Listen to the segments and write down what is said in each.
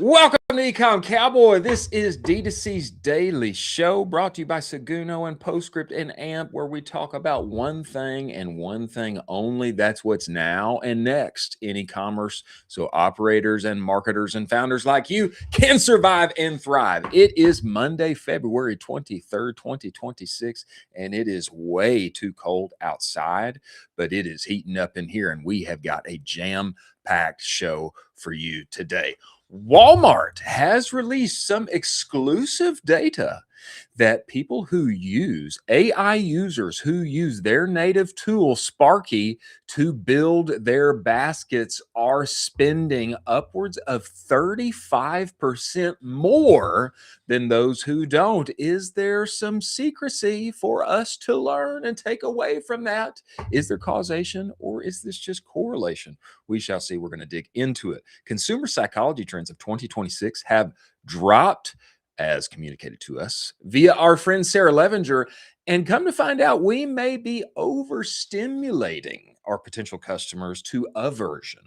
Welcome to Econ Cowboy. This is D2C's daily show brought to you by Seguno and Postscript and AMP, where we talk about one thing and one thing only. That's what's now and next in e-commerce, so operators and marketers and founders like you can survive and thrive. It is Monday, February 23rd, 2026, and it is way too cold outside, but it is heating up in here, and we have got a jam-packed show for you today. Walmart has released some exclusive data that people who use AI users who use their native tool Sparky to build their baskets are spending upwards of 35% more than those who don't. Is there some secrecy for us to learn and take away from that? Is there causation, or is this just correlation? We shall see. We're going to dig into it. Consumer psychology trends of 2026 have dropped, as communicated to us via our friend Sarah Levenger, and come to find out, we may be overstimulating our potential customers to aversion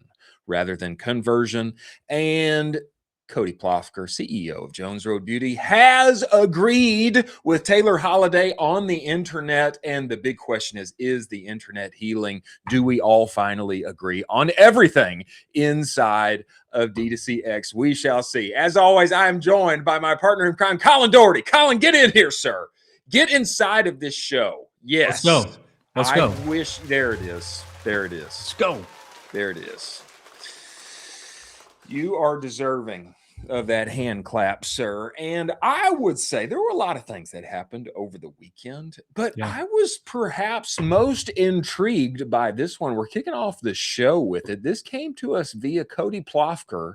rather than conversion. And Cody Plofker, CEO of Jones Road Beauty, has agreed with Taylor Holiday on the internet. And the big question is the internet healing? Do we all finally agree on everything inside of D2CX? We shall see. As always, I am joined by my partner in crime, Colin Doherty. Colin, get in here, sir. Get inside of this show. Yes. Let's go. Wish, there it is. There it is. Let's go. There it is. You are deserving of that hand clap, sir. And I would say there were a lot of things that happened over the weekend, but I was perhaps most intrigued by this one. We're kicking off the show with it. This came to us via Cody Plofker,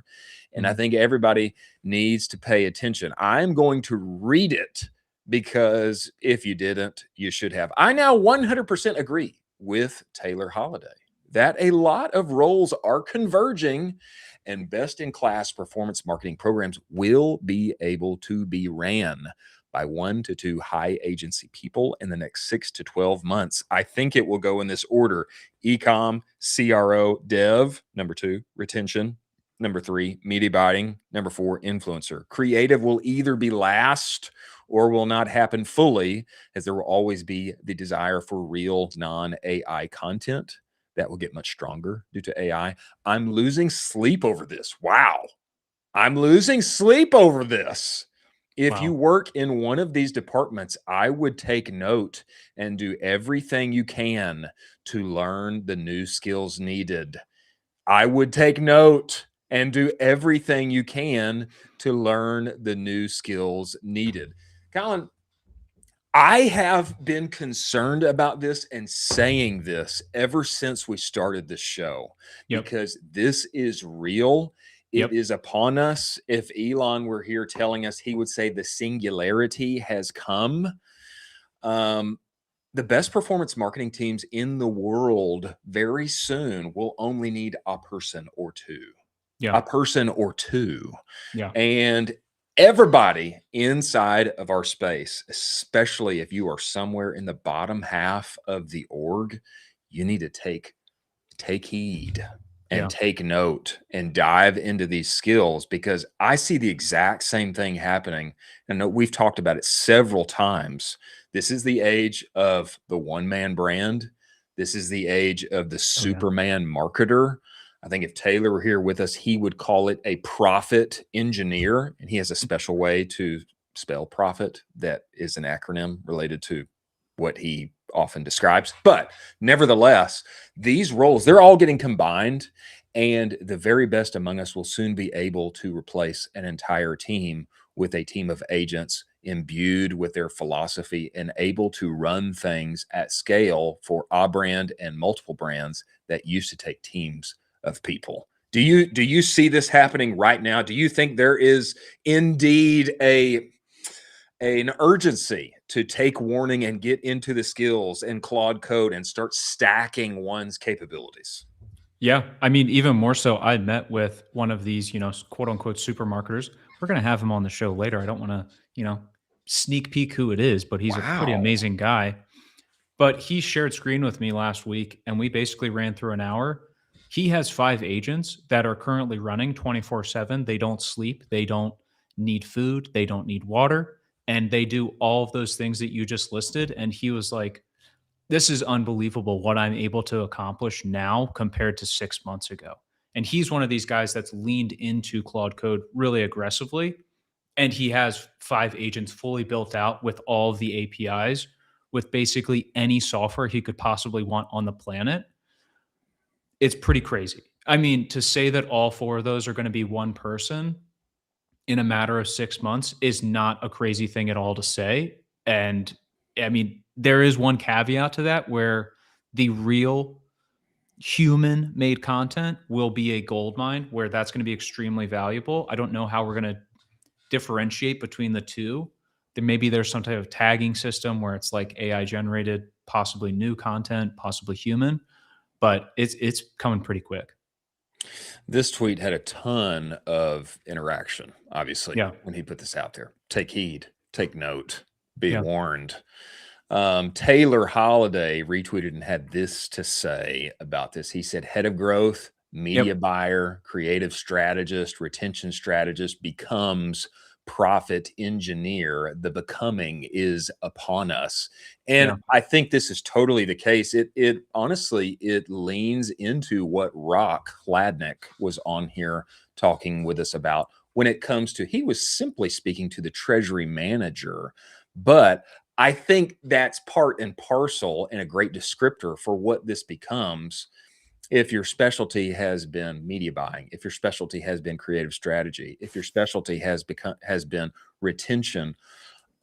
and I think everybody needs to pay attention. I'm going to read it because if you didn't, you should have. I now 100% agree with Taylor Holiday that a lot of roles are converging, and best-in-class performance marketing programs will be able to be ran by 1 to 2 high agency people in the next 6 to 12 months. I think it will go in this order: e-com, CRO, dev, number 2, retention, number 3, media buying, number 4, influencer. Creative will either be last or will not happen fully, as there will always be the desire for real non-AI content. That will get much stronger due to AI. I'm losing sleep over this. Wow. I'm losing sleep over this. If you work in one of these departments, I would take note and do everything you can to learn the new skills needed. I would take note and do everything you can to learn the new skills needed. Colin, I have been concerned about this and saying this ever since we started this show, because this is real. It is upon us. If Elon were here telling us, he would say the singularity has come. The best performance marketing teams in the world very soon will only need a person or two. A person or two. And everybody inside of our space, especially if you are somewhere in the bottom half of the org, you need to take heed. and take note and dive into these skills, because I see the exact same thing happening. And we've talked about it several times. This is the age of the one-man brand. This is the age of the Superman marketer. I think if Taylor were here with us, he would call it a profit engineer. And he has a special way to spell profit that is an acronym related to what he often describes. But nevertheless, these roles, they're all getting combined, and the very best among us will soon be able to replace an entire team with a team of agents imbued with their philosophy and able to run things at scale for a brand and multiple brands that used to take teams of people. Do you see this happening right now? Do you think there is indeed an urgency to take warning and get into the skills and Claude Code and start stacking one's capabilities? Yeah. I mean, even more so, I met with one of these, quote unquote supermarketers. We're going to have him on the show later. I don't want to, sneak peek who it is, but he's a pretty Wow. amazing guy. But he shared screen with me last week and we basically ran through an hour. He has 5 agents that are currently running 24/7. They don't sleep, they don't need food, they don't need water, and they do all of those things that you just listed. And he was like, this is unbelievable what I'm able to accomplish now compared to 6 months ago. And he's one of these guys that's leaned into Claude Code really aggressively. And he has 5 agents fully built out with all of the APIs with basically any software he could possibly want on the planet. It's pretty crazy. I mean, to say that all 4 of those are going to be one person in a matter of 6 months is not a crazy thing at all to say. And I mean, there is one caveat to that where the real human made content will be a gold mine where that's going to be extremely valuable. I don't know how we're going to differentiate between the two. Then maybe there's some type of tagging system where it's like AI generated, possibly new content, possibly human, but it's coming pretty quick. This tweet had a ton of interaction, obviously, Yeah. when he put this out there. Take heed, take note, be Yeah. warned. Taylor Holiday retweeted and had this to say about this. He said, head of growth, media buyer, creative strategist, retention strategist becomes profit engineer. The becoming is upon us. And I think this is totally the case. It honestly, it leans into what Rock Hladnick was on here talking with us about when it comes to, he was simply speaking to the treasury manager, but I think that's part and parcel and a great descriptor for what this becomes. If your specialty has been media buying, if your specialty has been creative strategy, if your specialty has been retention,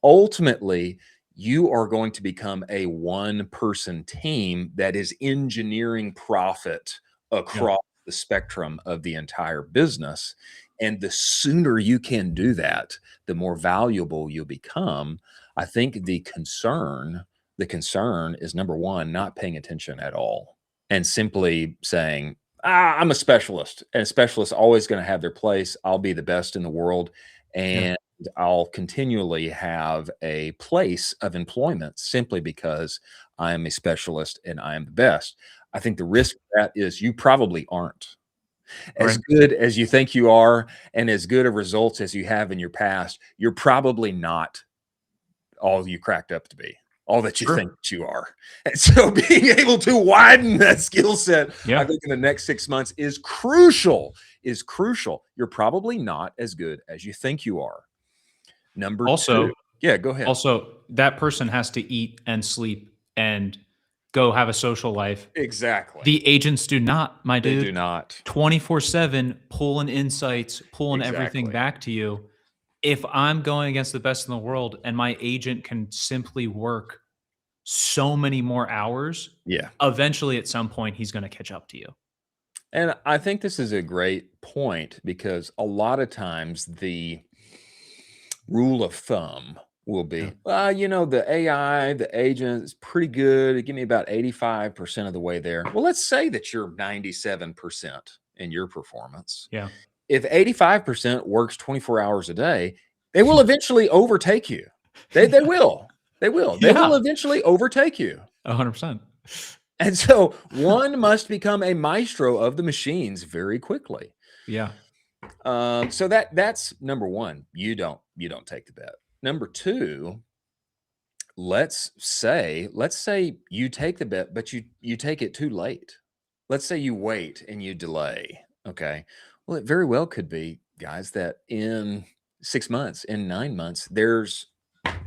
ultimately you are going to become a one-person team that is engineering profit across the spectrum of the entire business. And the sooner you can do that, the more valuable you'll become. I think the concern is, number one, not paying attention at all and simply saying, I'm a specialist, and a specialist always going to have their place. I'll be the best in the world, and I'll continually have a place of employment simply because I am a specialist and I am the best. I think the risk of that is you probably aren't. As good as you think you are and as good of results as you have in your past, you're probably not all you cracked up to be, all that you think that you are. And so being able to widen that skill set, I think in the next 6 months is crucial, You're probably not as good as you think you are. Number two. Yeah, go ahead. Also, that person has to eat and sleep and go have a social life. Exactly. The agents do not, my dude. They do not. 24/7, pulling insights, pulling everything back to you. If I'm going against the best in the world and my agent can simply work so many more hours, eventually at some point he's going to catch up to you. And I think this is a great point because a lot of times the rule of thumb will be, the AI, the agent is pretty good. Give me about 85% of the way there. Well, let's say that you're 97% in your performance. Yeah. If 85% works 24 hours a day, they will eventually overtake you. They will. They will. They will eventually overtake you. 100%. And so one must become a maestro of the machines very quickly. Yeah. So that's number one. You don't take the bet. Number two, let's say you take the bet, but you take it too late. Let's say you wait and you delay. Okay. Well, it very well could be, guys, that in 6 months, in 9 months, there's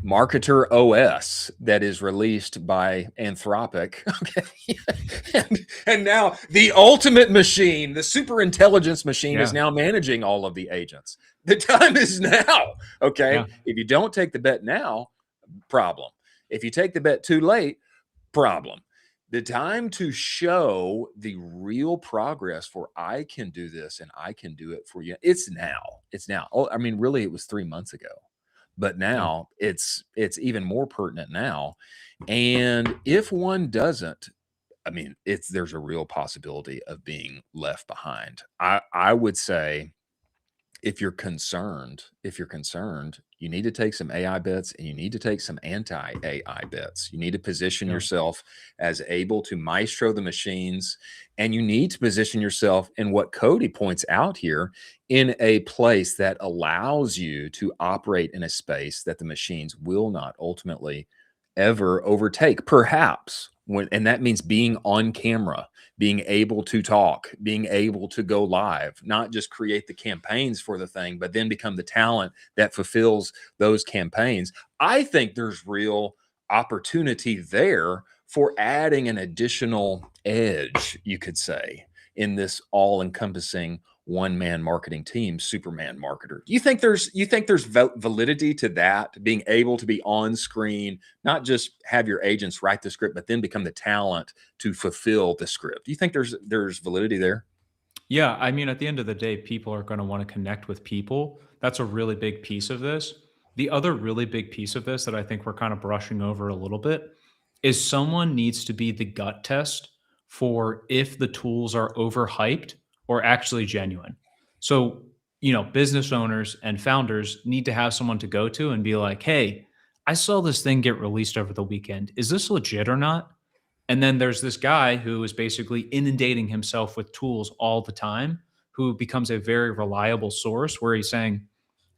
Marketer OS that is released by Anthropic. Okay. and now the ultimate machine, the super intelligence machine, is Yeah. now managing all of the agents. The time is now. Okay. Yeah. If you don't take the bet now, problem. If you take the bet too late, problem. The time to show the real progress for I can do this and I can do it for you. It's now. It's now. Oh, I mean, really, it was 3 months ago, but Yeah. now it's even more pertinent now. And if one doesn't, I mean, there's a real possibility of being left behind. I would say if you're concerned, you need to take some AI bets and you need to take some anti-AI bets. You need to position Yeah. yourself as able to maestro the machines, and you need to position yourself in what Cody points out here, in a place that allows you to operate in a space that the machines will not ultimately ever overtake. Perhaps and that means being on camera, being able to talk, being able to go live, not just create the campaigns for the thing, but then become the talent that fulfills those campaigns. I think there's real opportunity there for adding an additional edge, you could say, in this all-encompassing one-man marketing team, Superman marketer. You think there's validity to that, being able to be on screen, not just have your agents write the script, but then become the talent to fulfill the script? Do you think there's validity there? Yeah, I mean, at the end of the day, people are going to want to connect with people. That's a really big piece of this. The other really big piece of this that I think we're kind of brushing over a little bit is someone needs to be the gut test for if the tools are overhyped or actually genuine. So, business owners and founders need to have someone to go to and be like, hey, I saw this thing get released over the weekend. Is this legit or not? And then there's this guy who is basically inundating himself with tools all the time, who becomes a very reliable source where he's saying,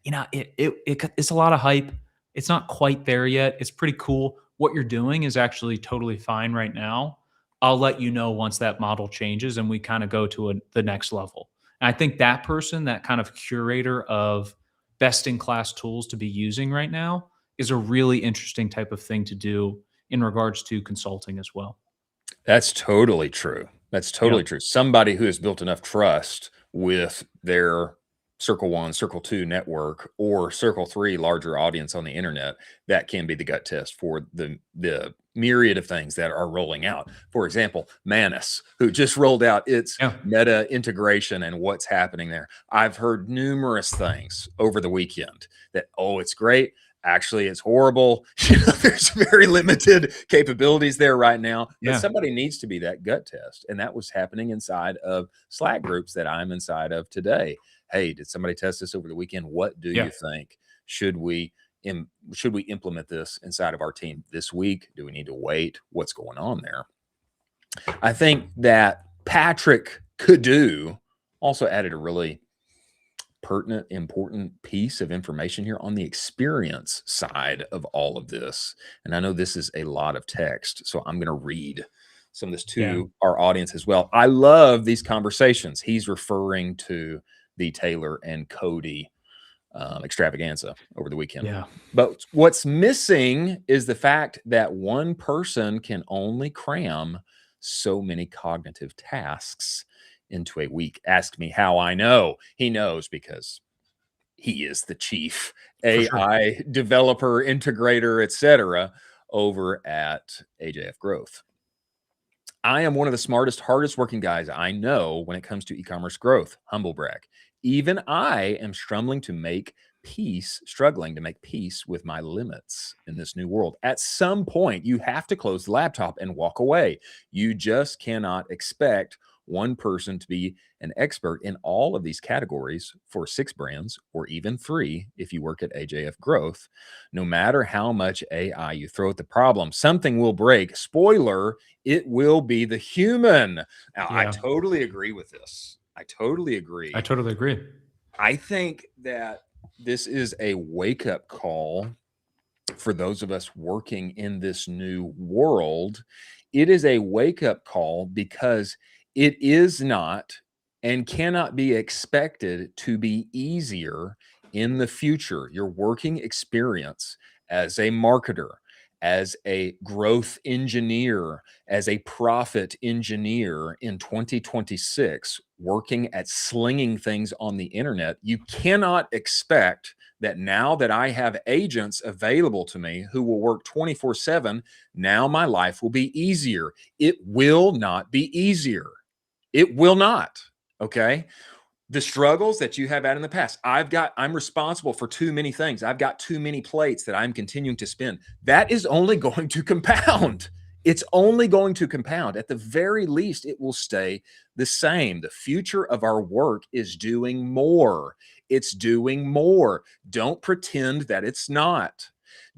it's a lot of hype. It's not quite there yet. It's pretty cool. What you're doing is actually totally fine right now. I'll let you know once that model changes and we kind of go to the next level. And I think that person, that kind of curator of best in class tools to be using right now, is a really interesting type of thing to do in regards to consulting as well. That's totally true. That's Yeah. totally true. Somebody who has built enough trust with their Circle 1, Circle 2 network, or Circle 3 larger audience on the internet, that can be the gut test for the myriad of things that are rolling out. For example, Manus, who just rolled out its Yeah. meta integration and what's happening there. I've heard numerous things over the weekend that, oh, it's great. Actually, it's horrible. There's very limited capabilities there right now, but Yeah. somebody needs to be that gut test. And that was happening inside of Slack groups that I'm inside of today. Hey, did somebody test this over the weekend? What do Yeah. you think? Should we implement this inside of our team this week? Do we need to wait? What's going on there? I think that Patrick Kadu also added a really pertinent, important piece of information here on the experience side of all of this. And I know this is a lot of text, so I'm going to read some of this Yeah. to our audience as well. I love these conversations. He's referring to the Taylor and Cody extravaganza over the weekend. Yeah. But what's missing is the fact that one person can only cram so many cognitive tasks into a week. Ask me how I know. He knows because he is the chief For sure. AI developer, integrator, etc., over at AJF Growth. I am one of the smartest, hardest working guys I know when it comes to e-commerce growth. Humble brag. Even I am struggling to make peace with my limits in this new world. At some point, you have to close the laptop and walk away. You just cannot expect one person to be an expert in all of these categories for 6 brands, or even 3 if you work at AJF Growth. No matter how much AI you throw at the problem, something will break. Spoiler, it will be the human. Now, I totally agree with this. I totally agree. I totally agree. I think that this is a wake-up call for those of us working in this new world. It is a wake-up call because it is not and cannot be expected to be easier in the future. Your working experience as a marketer, as a growth engineer, as a profit engineer in 2026, working at slinging things on the internet, you cannot expect that now that I have agents available to me who will work 24/7, now my life will be easier. It will not be easier. It will not. Okay. The struggles that you have had in the past, I'm responsible for too many things. I've got too many plates that I'm continuing to spin. That is only going to compound. It's only going to compound. At the very least, it will stay the same. The future of our work is doing more. It's doing more. Don't pretend that it's not.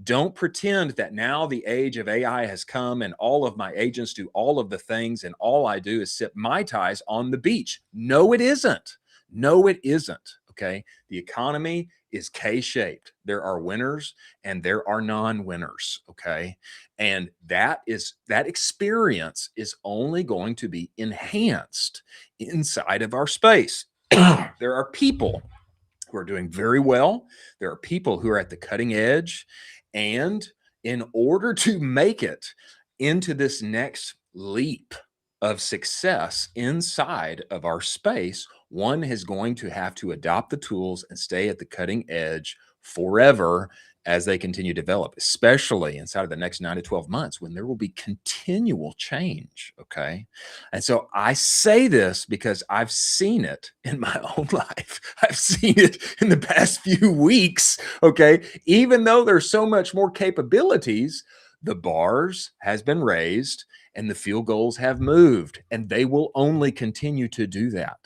Don't pretend that now the age of AI has come and all of my agents do all of the things and all I do is sip Mai Tais on the beach. No, it isn't. No, it isn't. Okay. The economy is K-shaped. There are winners and there are non-winners. Okay. And that experience is only going to be enhanced inside of our space. There are people who are doing very well. There are people who are at the cutting edge. And in order to make it into this next leap of success inside of our space, one is going to have to adopt the tools and stay at the cutting edge forever as they continue to develop, especially inside of the next 9 to 12 months when there will be continual change. Okay. And so I say this because I've seen it in my own life. I've seen it in the past few weeks. Okay. Even though there's so much more capabilities, the bars has been raised and the field goals have moved, and they will only continue to do that.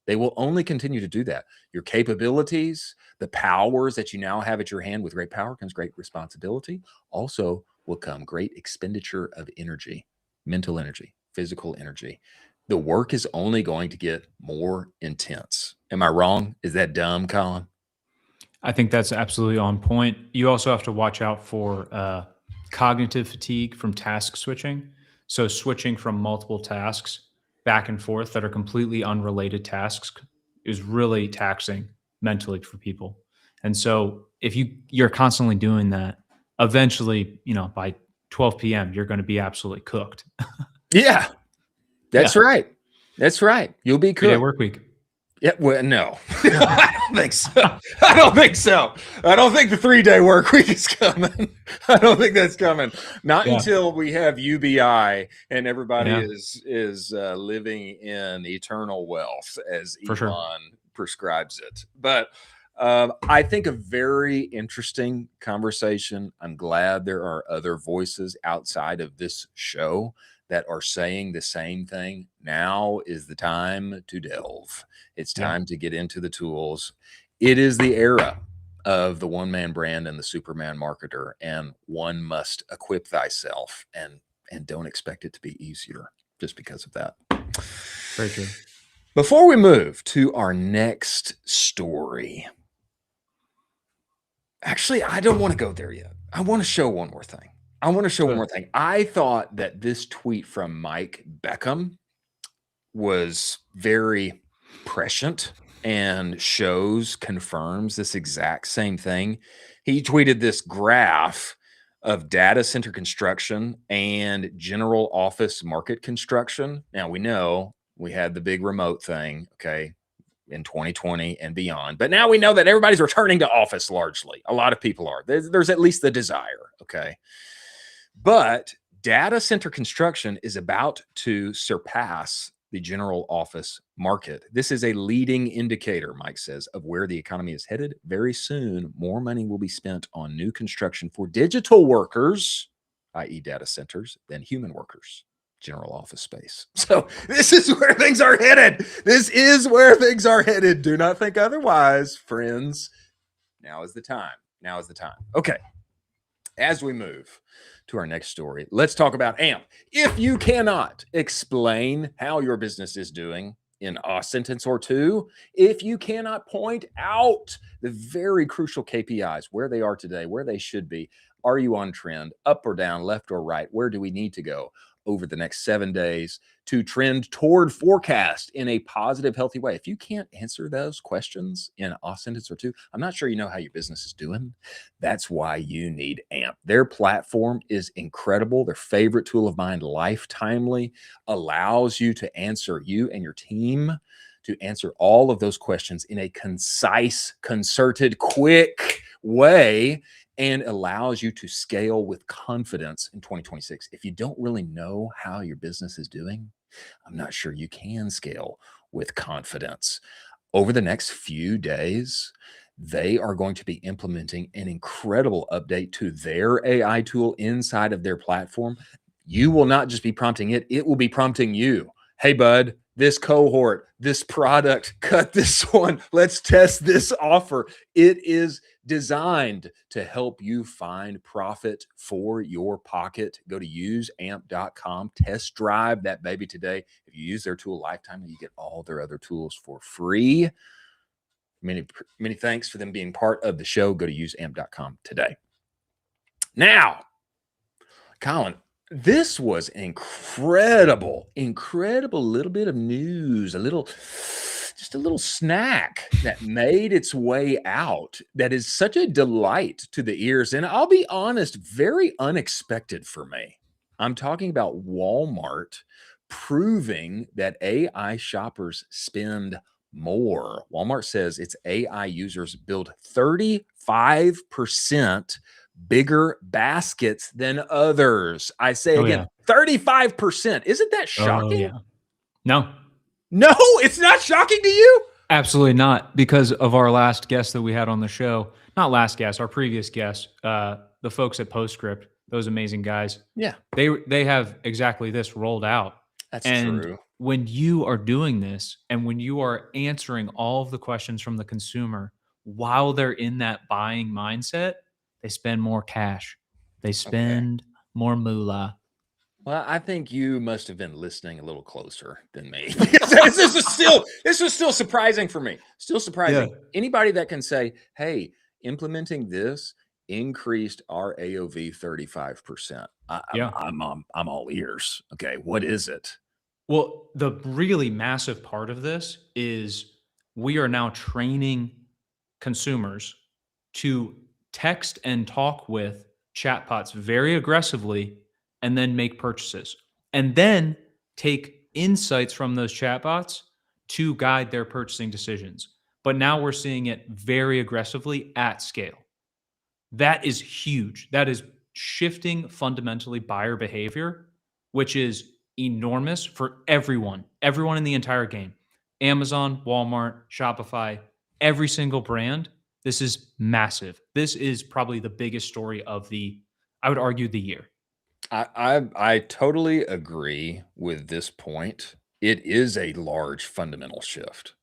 They will only continue to do that. Your capabilities, the powers that you now have at your hand, with great power comes great responsibility, also will come great expenditure of energy, mental energy, physical energy. The work is only going to get more intense. Am I wrong? Is that dumb, Colin? I think that's absolutely on point. You also have to watch out for cognitive fatigue from task switching. So switching from multiple tasks back and forth that are completely unrelated tasks is really taxing mentally for people. And so if you're constantly doing that, eventually, by 12 p.m., you're going to be absolutely cooked. Yeah, that's right. That's right. You'll be cooked. 3-day work week. Yeah, well, no, I don't think so. I don't think so. I don't think the 3-day work week is coming. I don't think that's coming. Not until we have UBI and everybody is living in eternal wealth, as Elon prescribes it. But I think a very interesting conversation. I'm glad there are other voices outside of this show that are saying the same thing. Now is the time to delve. It's time to get into the tools. It is the era of the one-man brand and the Superman marketer, and one must equip thyself and don't expect it to be easier just because of that. Very true. Before we move to our next story, actually, I don't want to go there yet. I want to show one more thing. I thought that this tweet from Mike Beckham was very prescient and confirms this exact same thing. He tweeted this graph of data center construction and general office market construction. Now, we know we had the big remote thing, okay, in 2020 and beyond. But now we know that everybody's returning to office largely. A lot of people are. There's at least the desire, okay? But data center construction is about to surpass the general office market. This is a leading indicator, Mike says, of where the economy is headed. Very soon, more money will be spent on new construction for digital workers, i.e. data centers, than human workers. general office space. So this is where things are headed. This is where things are headed. Do not think otherwise, friends. Now is the time. Now is the time. Okay. As we move to our next story, let's talk about AMP. If you cannot explain how your business is doing in a sentence or two, if you cannot point out the very crucial KPIs, where they are today, where they should be, are you on trend, up or down, left or right? Where do we need to go over the next 7 days to trend toward forecast in a positive, healthy way? If you can't answer those questions in a sentence or two, I'm not sure you know how your business is doing. That's why you need AMP. Their platform is incredible. Their favorite tool of mine, Lifetimely, allows you to answer, you and your team, to answer all of those questions in a concise, concerted, quick way, and allows you to scale with confidence in 2026. If you don't really know how your business is doing, I'm not sure you can scale with confidence. Over the next few days, they are going to be implementing an incredible update to their AI tool inside of their platform. You will not just be prompting it, it will be prompting you. Hey, bud, this cohort, this product, cut this one. Let's test this offer. It is designed to help you find profit for your pocket. Go to useamp.com, test drive that baby today. If you use their tool Lifetime, you get all their other tools for free. Many thanks for them being part of the show. Go to useamp.com today. Now, Colin, this was an incredible little bit of news, just a little snack that made its way out that is such a delight to the ears. And I'll be honest, very unexpected for me. I'm talking about Walmart proving that AI shoppers spend more. Walmart says its AI users build 35% bigger baskets than others. I say again, 35%. Isn't that shocking? Yeah. No, it's not shocking to you? absolutely not. Because of our last guest that we had on the show, not last guest, our previous guest, the folks at Postscript, those amazing guys. Yeah. They have exactly this rolled out. That's And true. when you are doing this and when you are answering all of the questions from the consumer while they're in that buying mindset, they spend more cash. They spend more moolah. Well, I think you must have been listening a little closer than me. this is still surprising for me. Still surprising. Yeah. Anybody that can say, "Hey, implementing this increased our AOV 35%." I'm all ears. Okay, what is it? Well, the really massive part of this is we are now training consumers to text and talk with chatbots very aggressively and then make purchases. And then take insights from those chatbots to guide their purchasing decisions. But now we're seeing it very aggressively at scale. That is huge. That is shifting fundamentally buyer behavior, which is enormous for everyone in the entire game. Amazon, Walmart, Shopify, every single brand. This is massive. This is probably the biggest story of I would argue, the year. I totally agree with this point. It is a large fundamental shift.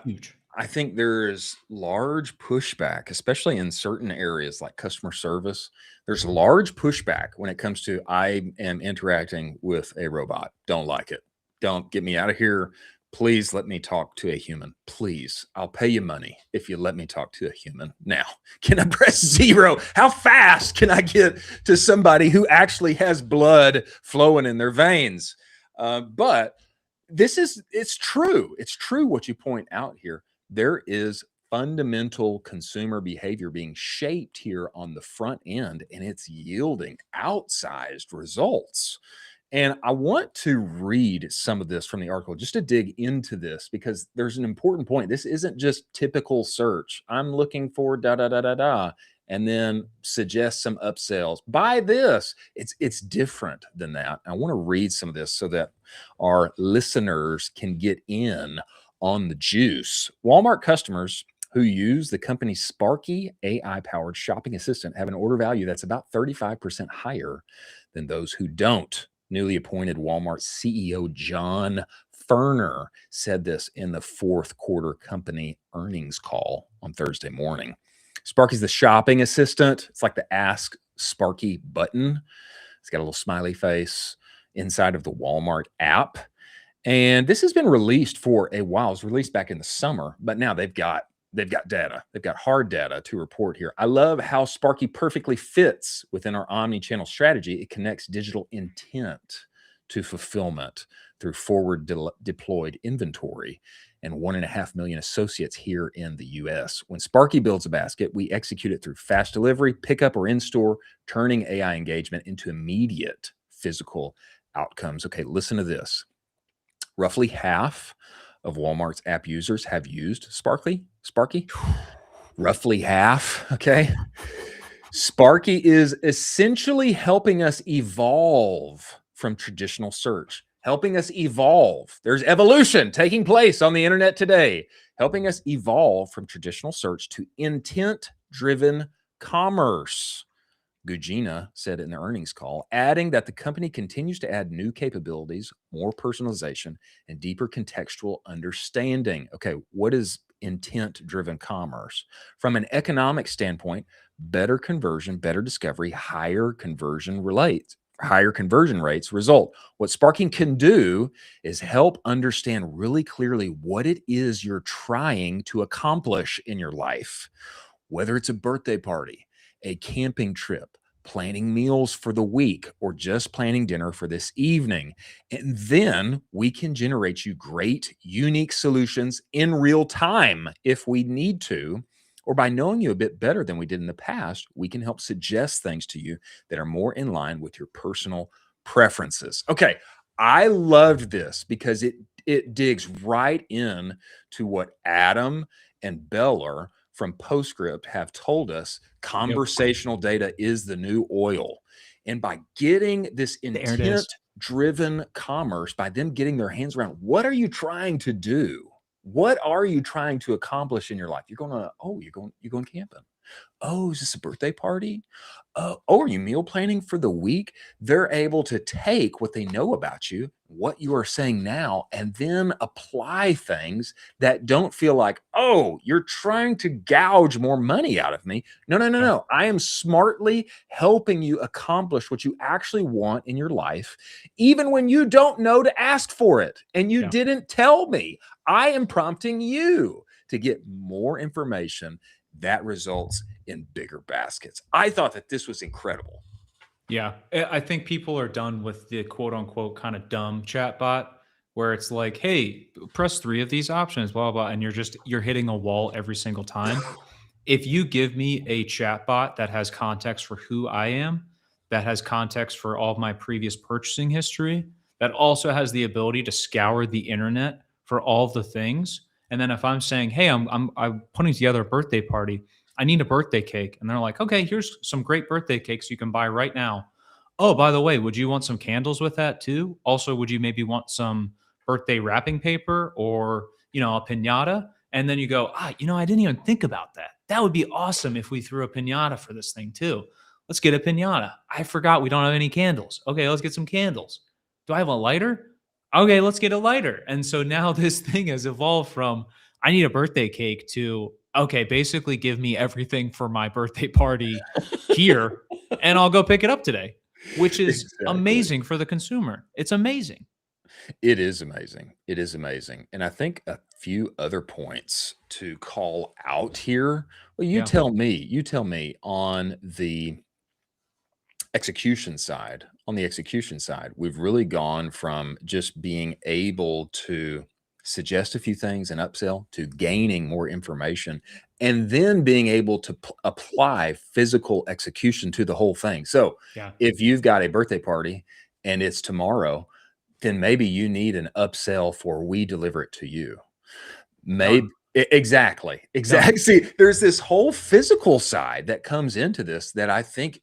Huge. I think there's large pushback, especially in certain areas like customer service. There's large pushback when it comes to I am interacting with a robot. Don't like it. Don't get me out of here. Please let me talk to a human. Please, I'll pay you money if you let me talk to a human. Now, can I press 0? How fast can I get to somebody who actually has blood flowing in their veins? But it's true. It's true what you point out here. There is fundamental consumer behavior being shaped here on the front end, and it's yielding outsized results. And I want to read some of this from the article just to dig into this because there's an important point. This isn't just typical search. I'm looking for da da da da da, and then suggest some upsells. Buy this. It's different than that. I want to read some of this so that our listeners can get in on the juice. Walmart customers who use the company's Sparky AI-powered shopping assistant have an order value that's about 35% higher than those who don't. Newly appointed Walmart CEO John Furner said this in the fourth quarter company earnings call on Thursday morning. Sparky's the shopping assistant. It's like the Ask Sparky button. It's got a little smiley face inside of the Walmart app. And this has been released for a while. It was released back in the summer, but now they've got data. They've got hard data to report here. I love how Sparky perfectly fits within our omni-channel strategy. It connects digital intent to fulfillment through forward deployed inventory and 1.5 million associates here in the US. When Sparky builds a basket, we execute it through fast delivery, pickup, or in-store, turning AI engagement into immediate physical outcomes. Okay, listen to this. Roughly half of Walmart's app users have used Sparky. Roughly half, okay? Sparky is essentially helping us evolve from traditional search, helping us evolve. There's evolution taking place on the internet today, helping us evolve from traditional search to intent-driven commerce. Gugina said in the earnings call, adding that the company continues to add new capabilities, more personalization, and deeper contextual understanding. Okay, what is intent-driven commerce? From an economic standpoint, better conversion, better discovery, higher conversion rates result. What Sparking can do is help understand really clearly what it is you're trying to accomplish in your life, whether it's a birthday party, a camping trip, planning meals for the week, or just planning dinner for this evening. And then we can generate you great, unique solutions in real time if we need to. Or by knowing you a bit better than we did in the past, we can help suggest things to you that are more in line with your personal preferences. Okay, I loved this because it digs right in to what Adam and Beller from Postscript have told us. Conversational data is the new oil. And by getting this intent-driven commerce, by them getting their hands around, what are you trying to do? What are you trying to accomplish in your life? You're going camping. Oh, is this a birthday party? Oh, are you meal planning for the week? They're able to take what they know about you, what you are saying now, and then apply things that don't feel like, oh, you're trying to gouge more money out of me. No. I am smartly helping you accomplish what you actually want in your life, even when you don't know to ask for it and you didn't tell me. I am prompting you to get more information that results in bigger baskets. I thought that this was incredible. Yeah, I think people are done with the quote unquote kind of dumb chatbot where it's like, hey, press 3 of these options, blah, blah, and you're hitting a wall every single time. If you give me a chatbot that has context for who I am, that has context for all of my previous purchasing history, that also has the ability to scour the internet for all of the things. And then if I'm saying, hey, I'm putting together a birthday party, I need a birthday cake. And they're like, okay, here's some great birthday cakes you can buy right now. Oh, by the way, would you want some candles with that too? Also, would you maybe want some birthday wrapping paper or, a pinata? And then you go, I didn't even think about that. That would be awesome if we threw a pinata for this thing too. Let's get a pinata. I forgot we don't have any candles. Okay, let's get some candles. Do I have a lighter? Okay, let's get a lighter. And so now this thing has evolved from I need a birthday cake to okay, basically give me everything for my birthday party here and I'll go pick it up today, which is amazing for the consumer. It's amazing. It is amazing. It is amazing. And I think a few other points to call out here. Well, you tell me on the execution side. On the execution side, we've really gone from just being able to suggest a few things and upsell to gaining more information and then being able to apply physical execution to the whole thing. So if you've got a birthday party and it's tomorrow, then maybe you need an upsell for we deliver it to you. Maybe exactly. See, there's this whole physical side that comes into this that I think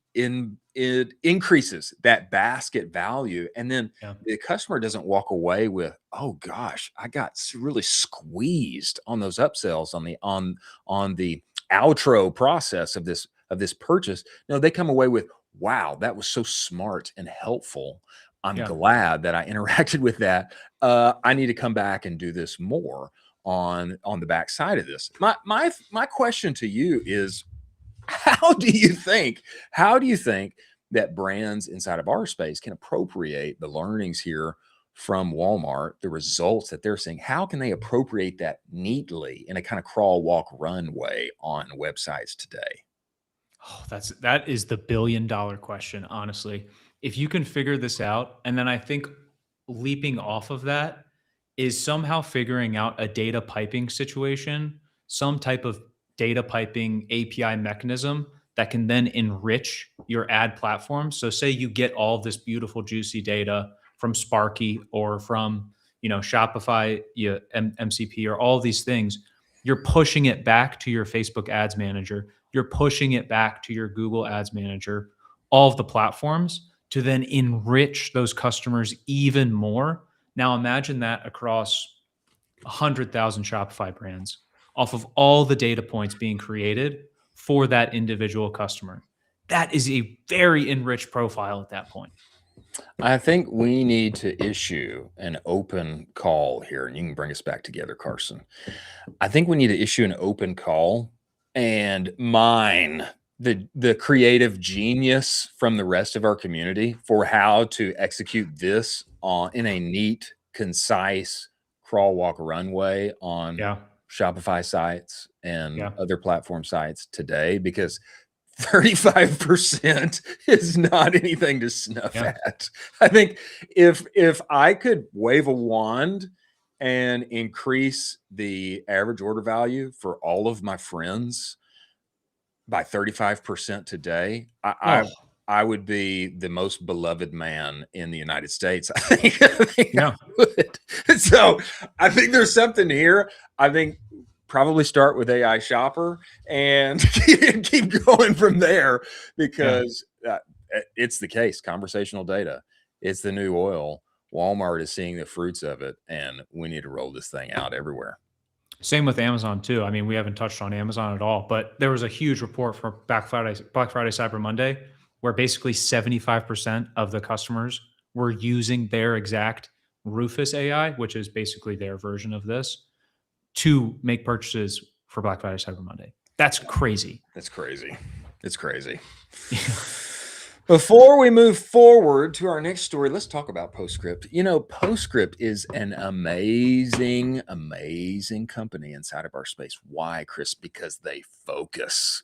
it increases that basket value. And then the customer doesn't walk away with, oh gosh, I got really squeezed on those upsells on the outro process of this purchase. No, they come away with, wow, that was so smart and helpful. I'm glad that I interacted with that. I need to come back and do this more on the backside of this. My question to you is, how do you think that brands inside of our space can appropriate the learnings here from Walmart, the results that they're seeing? How can they appropriate that neatly in a kind of crawl, walk, run way on websites today? Oh, that is the $1 billion question, honestly. If you can figure this out, and then I think leaping off of that is somehow figuring out a data piping situation, some type of data piping API mechanism that can then enrich your ad platform. So say you get all of this beautiful juicy data from Sparky or from, Shopify, MCP, or all these things, you're pushing it back to your Facebook ads manager, you're pushing it back to your Google ads manager, all of the platforms, to then enrich those customers even more. Now imagine that across 100,000 Shopify brands off of all the data points being created for that individual customer. That is a very enriched profile at that point. I think we need to issue an open call here, and you can bring us back together, Carson. I think we need to issue an open call and mine the creative genius from the rest of our community for how to execute this in a neat, concise crawl, walk, runway on Shopify sites and other platform sites today, because 35% is not anything to snuff at. I think if I could wave a wand and increase the average order value for all of my friends by 35% today, I would be the most beloved man in the United States. I think I would. So I think there's something here. I think probably start with AI Shopper and keep going from there, because it's the case. Conversational data, it's the new oil. Walmart is seeing the fruits of it, and we need to roll this thing out everywhere. Same with Amazon too. I mean, we haven't touched on Amazon at all, but there was a huge report for Black Friday, Cyber Monday, where basically 75% of the customers were using their exact Rufus AI, which is basically their version of this, to make purchases for Black Friday, Cyber Monday. That's crazy. That's crazy. It's crazy. Before we move forward to our next story, let's talk about Postscript. Postscript is an amazing, amazing company inside of our space. Why, Chris? Because they focus.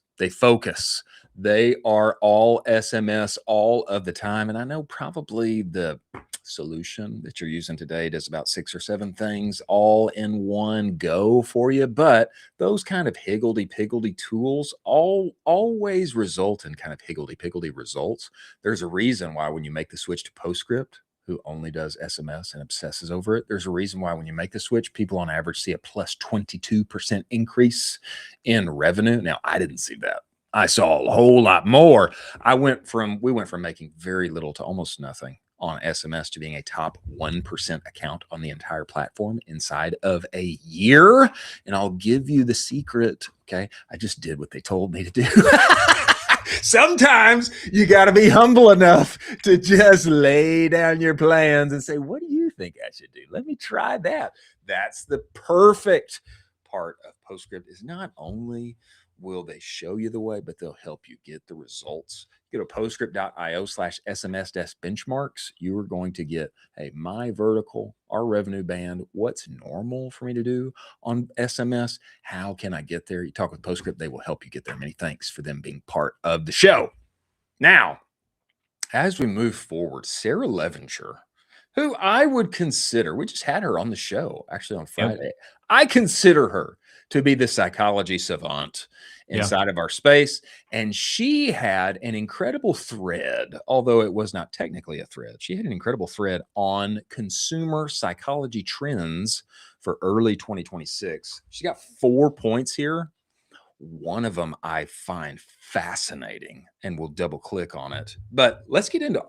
They are all SMS all of the time. And I know probably the solution that you're using today does about 6 or 7 things all in one go for you, but those kind of higgledy-piggledy tools always result in kind of higgledy-piggledy results. There's a reason why when you make the switch to Postscript, who only does SMS and obsesses over it, there's a reason why when you make the switch, people on average see a plus 22% increase in revenue. Now, I didn't see that. I saw a whole lot more. We went from making very little to almost nothing on SMS to being a top 1% account on the entire platform inside of a year. And I'll give you the secret. Okay. I just did what they told me to do. Sometimes you got to be humble enough to just lay down your plans and say, what do you think I should do? Let me try that. That's the perfect part of Postscript, is not only will they show you the way, but they'll help you get the results. Go to postscript.io/SMS-benchmarks. You are going to get, hey, my vertical, our revenue band, what's normal for me to do on SMS. How can I get there? You talk with Postscript, they will help you get there. Many thanks for them being part of the show. Now, as we move forward, Sarah Levenger, who I would consider, we just had her on the show actually on Friday. Yep. I consider her to be the psychology savant inside of our space. And she had an incredible thread, although it was not technically a thread. She had an incredible thread on consumer psychology trends for early 2026. She got 4 points here. One of them I find fascinating, and we'll double click on it. But let's get into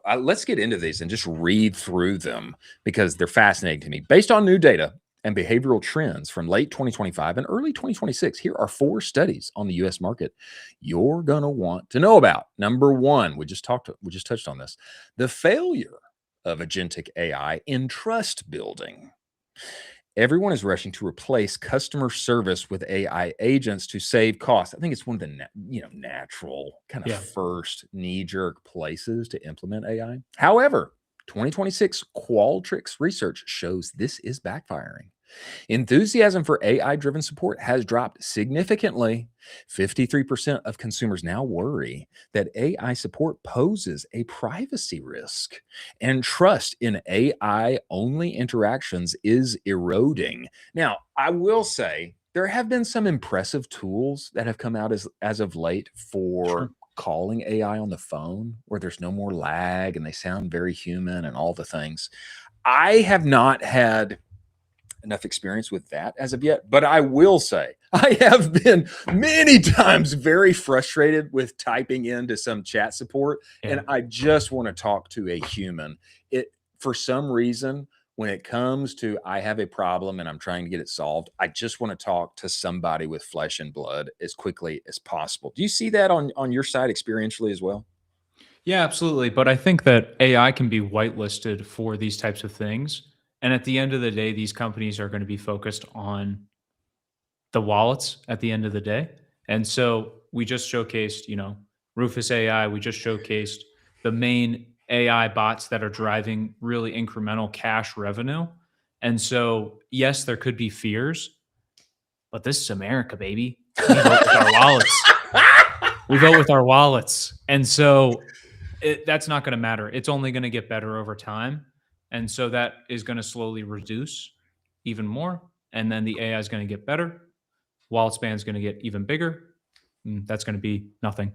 these and just read through them, because they're fascinating to me. Based on new data and behavioral trends from late 2025 and early 2026, here are 4 studies on the U.S. market you're going to want to know about. Number 1, we just touched on this. The failure of agentic AI in trust building. Everyone is rushing to replace customer service with AI agents to save costs. I think it's one of the natural kind of Yeah. first knee-jerk places to implement AI. However, 2026 Qualtrics research shows this is backfiring. Enthusiasm for AI driven support has dropped significantly. 53% of consumers now worry that AI support poses a privacy risk, and trust in AI only interactions is eroding. Now, I will say there have been some impressive tools that have come out as of late for Sure. calling AI on the phone where there's no more lag and they sound very human and all the things. I have not had enough experience with that as of yet, but I will say I have been many times very frustrated with typing into some chat support, and Yeah. I just want to talk to a human. It For some reason, when it comes to I have a problem and I'm trying to get it solved, I just want to talk to somebody with flesh and blood as quickly as possible. Do you see that on your side experientially as well? Yeah, absolutely. But I think that AI can be whitelisted for these types of things. And at the end of the day, these companies are going to be focused on the wallets at the end of the day. And so we just showcased, Rufus AI. We just showcased the main AI bots that are driving really incremental cash revenue. And so, yes, there could be fears, but this is America, baby. We vote with our wallets. We vote with our wallets. And so that's not going to matter. It's only going to get better over time. And so that is going to slowly reduce even more. And then the AI is going to get better. Wallet span is going to get even bigger. That's going to be nothing.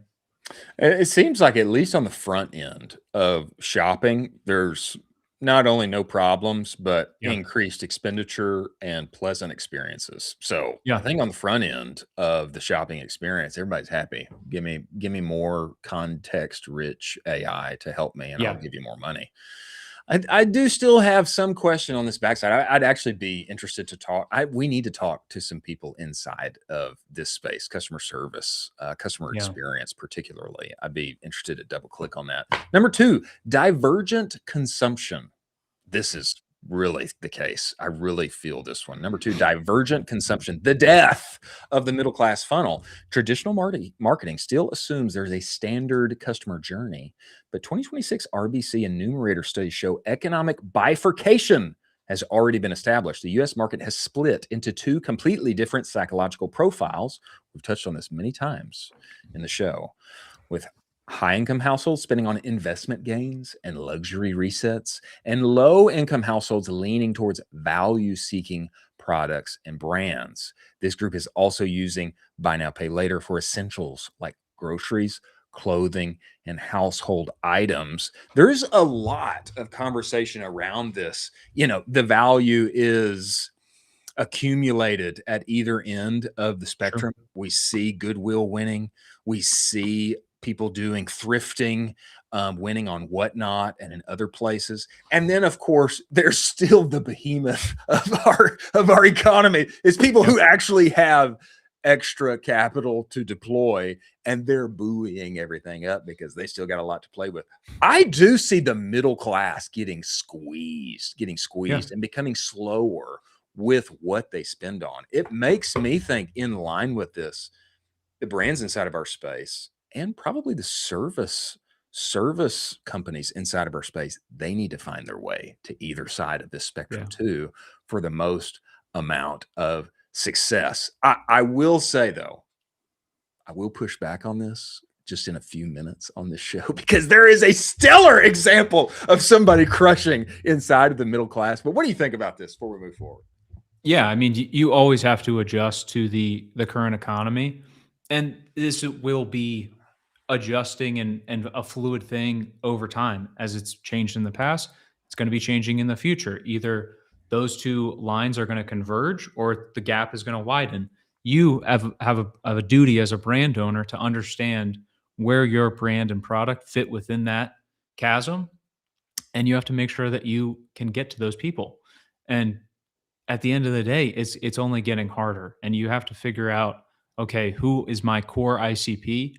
It seems like at least on the front end of shopping, there's not only no problems, but Yeah. increased expenditure and pleasant experiences. So I Yeah. think on the front end of the shopping experience, everybody's happy. Give me more context-rich AI to help me, and I'll Yeah. give you more money. I do still have some question on this backside. I'd actually be interested to talk. We need to talk to some people inside of this space, customer service, customer Yeah. experience, particularly. I'd be interested to double click on that. Number two, divergent consumption. This is really the case. I really feel this one. Number two, divergent consumption, the death of the middle class funnel. Traditional marketing still assumes there's a standard customer journey, but 2026 RBC and Numerator studies show economic bifurcation has already been established. The US market has split into two completely different psychological profiles. We've touched on this many times in the show, with high income households spending on investment gains and luxury resets, and low income households leaning towards value seeking products and brands. This group is also using buy now, pay later for essentials like groceries, clothing, and household items. There's a lot of conversation around this. The value is accumulated at either end of the Sure. spectrum. We see Goodwill winning. We see people doing thrifting, winning on Whatnot and in other places. And then, of course, there's still the behemoth of our economy. It's people Yeah. who actually have extra capital to deploy, and they're buoying everything up because they still got a lot to play with. I do see the middle class getting Yeah. squeezed and becoming slower with what they spend on. It makes me think, in line with this, the brands inside of our space and probably the service companies inside of our space, they need to find their way to either side of this spectrum Yeah. too, for the most amount of success. I will say, though, I will push back on this just in a few minutes on this show, because there is a stellar example of somebody crushing inside of the middle class. But what do you think about this before we move forward? Yeah, I mean, you always have to adjust to the current economy, and this will be adjusting and a fluid thing over time. As it's changed in the past, it's going to be changing in the future. Either those two lines are going to converge, or the gap is going to widen. You have a duty as a brand owner to understand where your brand and product fit within that chasm, and you have to make sure that you can get to those people. And at the end of the day, it's only getting harder, and you have to figure out, okay, who is my core ICP?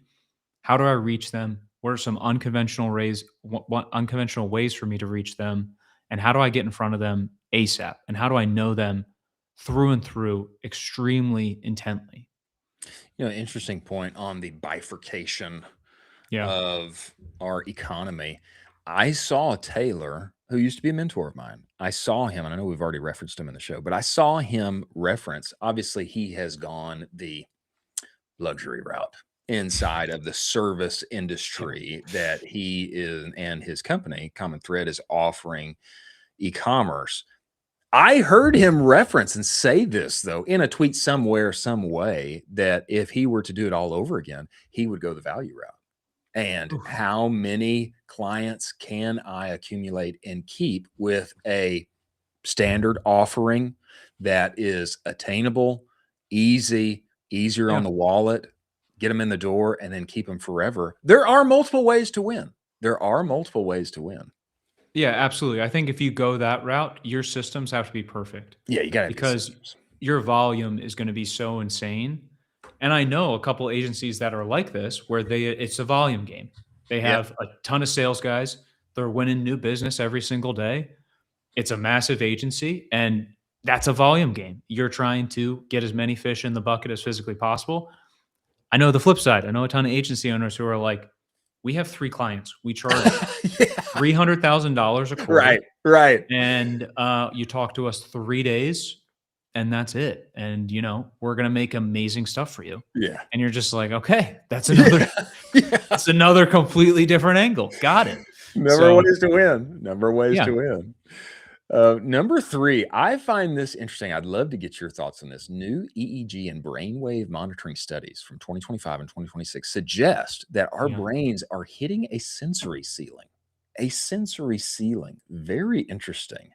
How do I reach them? What are some unconventional ways for me to reach them? And how do I get in front of them ASAP? And how do I know them through and through extremely intently? Interesting point on the bifurcation Yeah. of our economy. I saw Taylor, who used to be a mentor of mine. I saw him, and I know we've already referenced him in the show, but I saw him reference. Obviously, he has gone the luxury route inside of the service Yeah. industry that he is and his company, Common Thread, is offering e-commerce. I heard him reference and say this, though, in a tweet somewhere, some way, that if he were to do it all over again, he would go the value route. And Oof. how many clients can I accumulate and keep with a standard offering that is attainable, easier on Yeah. the wallet, get them in the door, and then keep them forever? There are multiple ways to win. There are multiple ways to win. Yeah, absolutely. I think if you go that route, your systems have to be perfect Yeah, you gotta have good because systems. your volume is going to be so insane. And I know a couple agencies that are like this where it's a volume game. They Yeah. have a ton of sales guys. They're winning new business every single day. It's a massive agency and that's a volume game. You're trying to get as many fish in the bucket as physically possible. I know the flip side. I know a ton of agency owners who are like, we have 3 clients. We charge Yeah. $300,000 a Right, quarter, right. and you talk to us 3 days, and that's it. And we're gonna make amazing stuff for you. Yeah. And you're just like, okay, that's Yeah. another Yeah. that's another completely different angle. Got it. Number So ways to win. Number ways yeah, to win. Number 3, I find this interesting. I'd love to get your thoughts on this. New EEG and brainwave monitoring studies from 2025 and 2026 suggest that our yeah, brains are hitting a sensory ceiling. A sensory ceiling. Very interesting.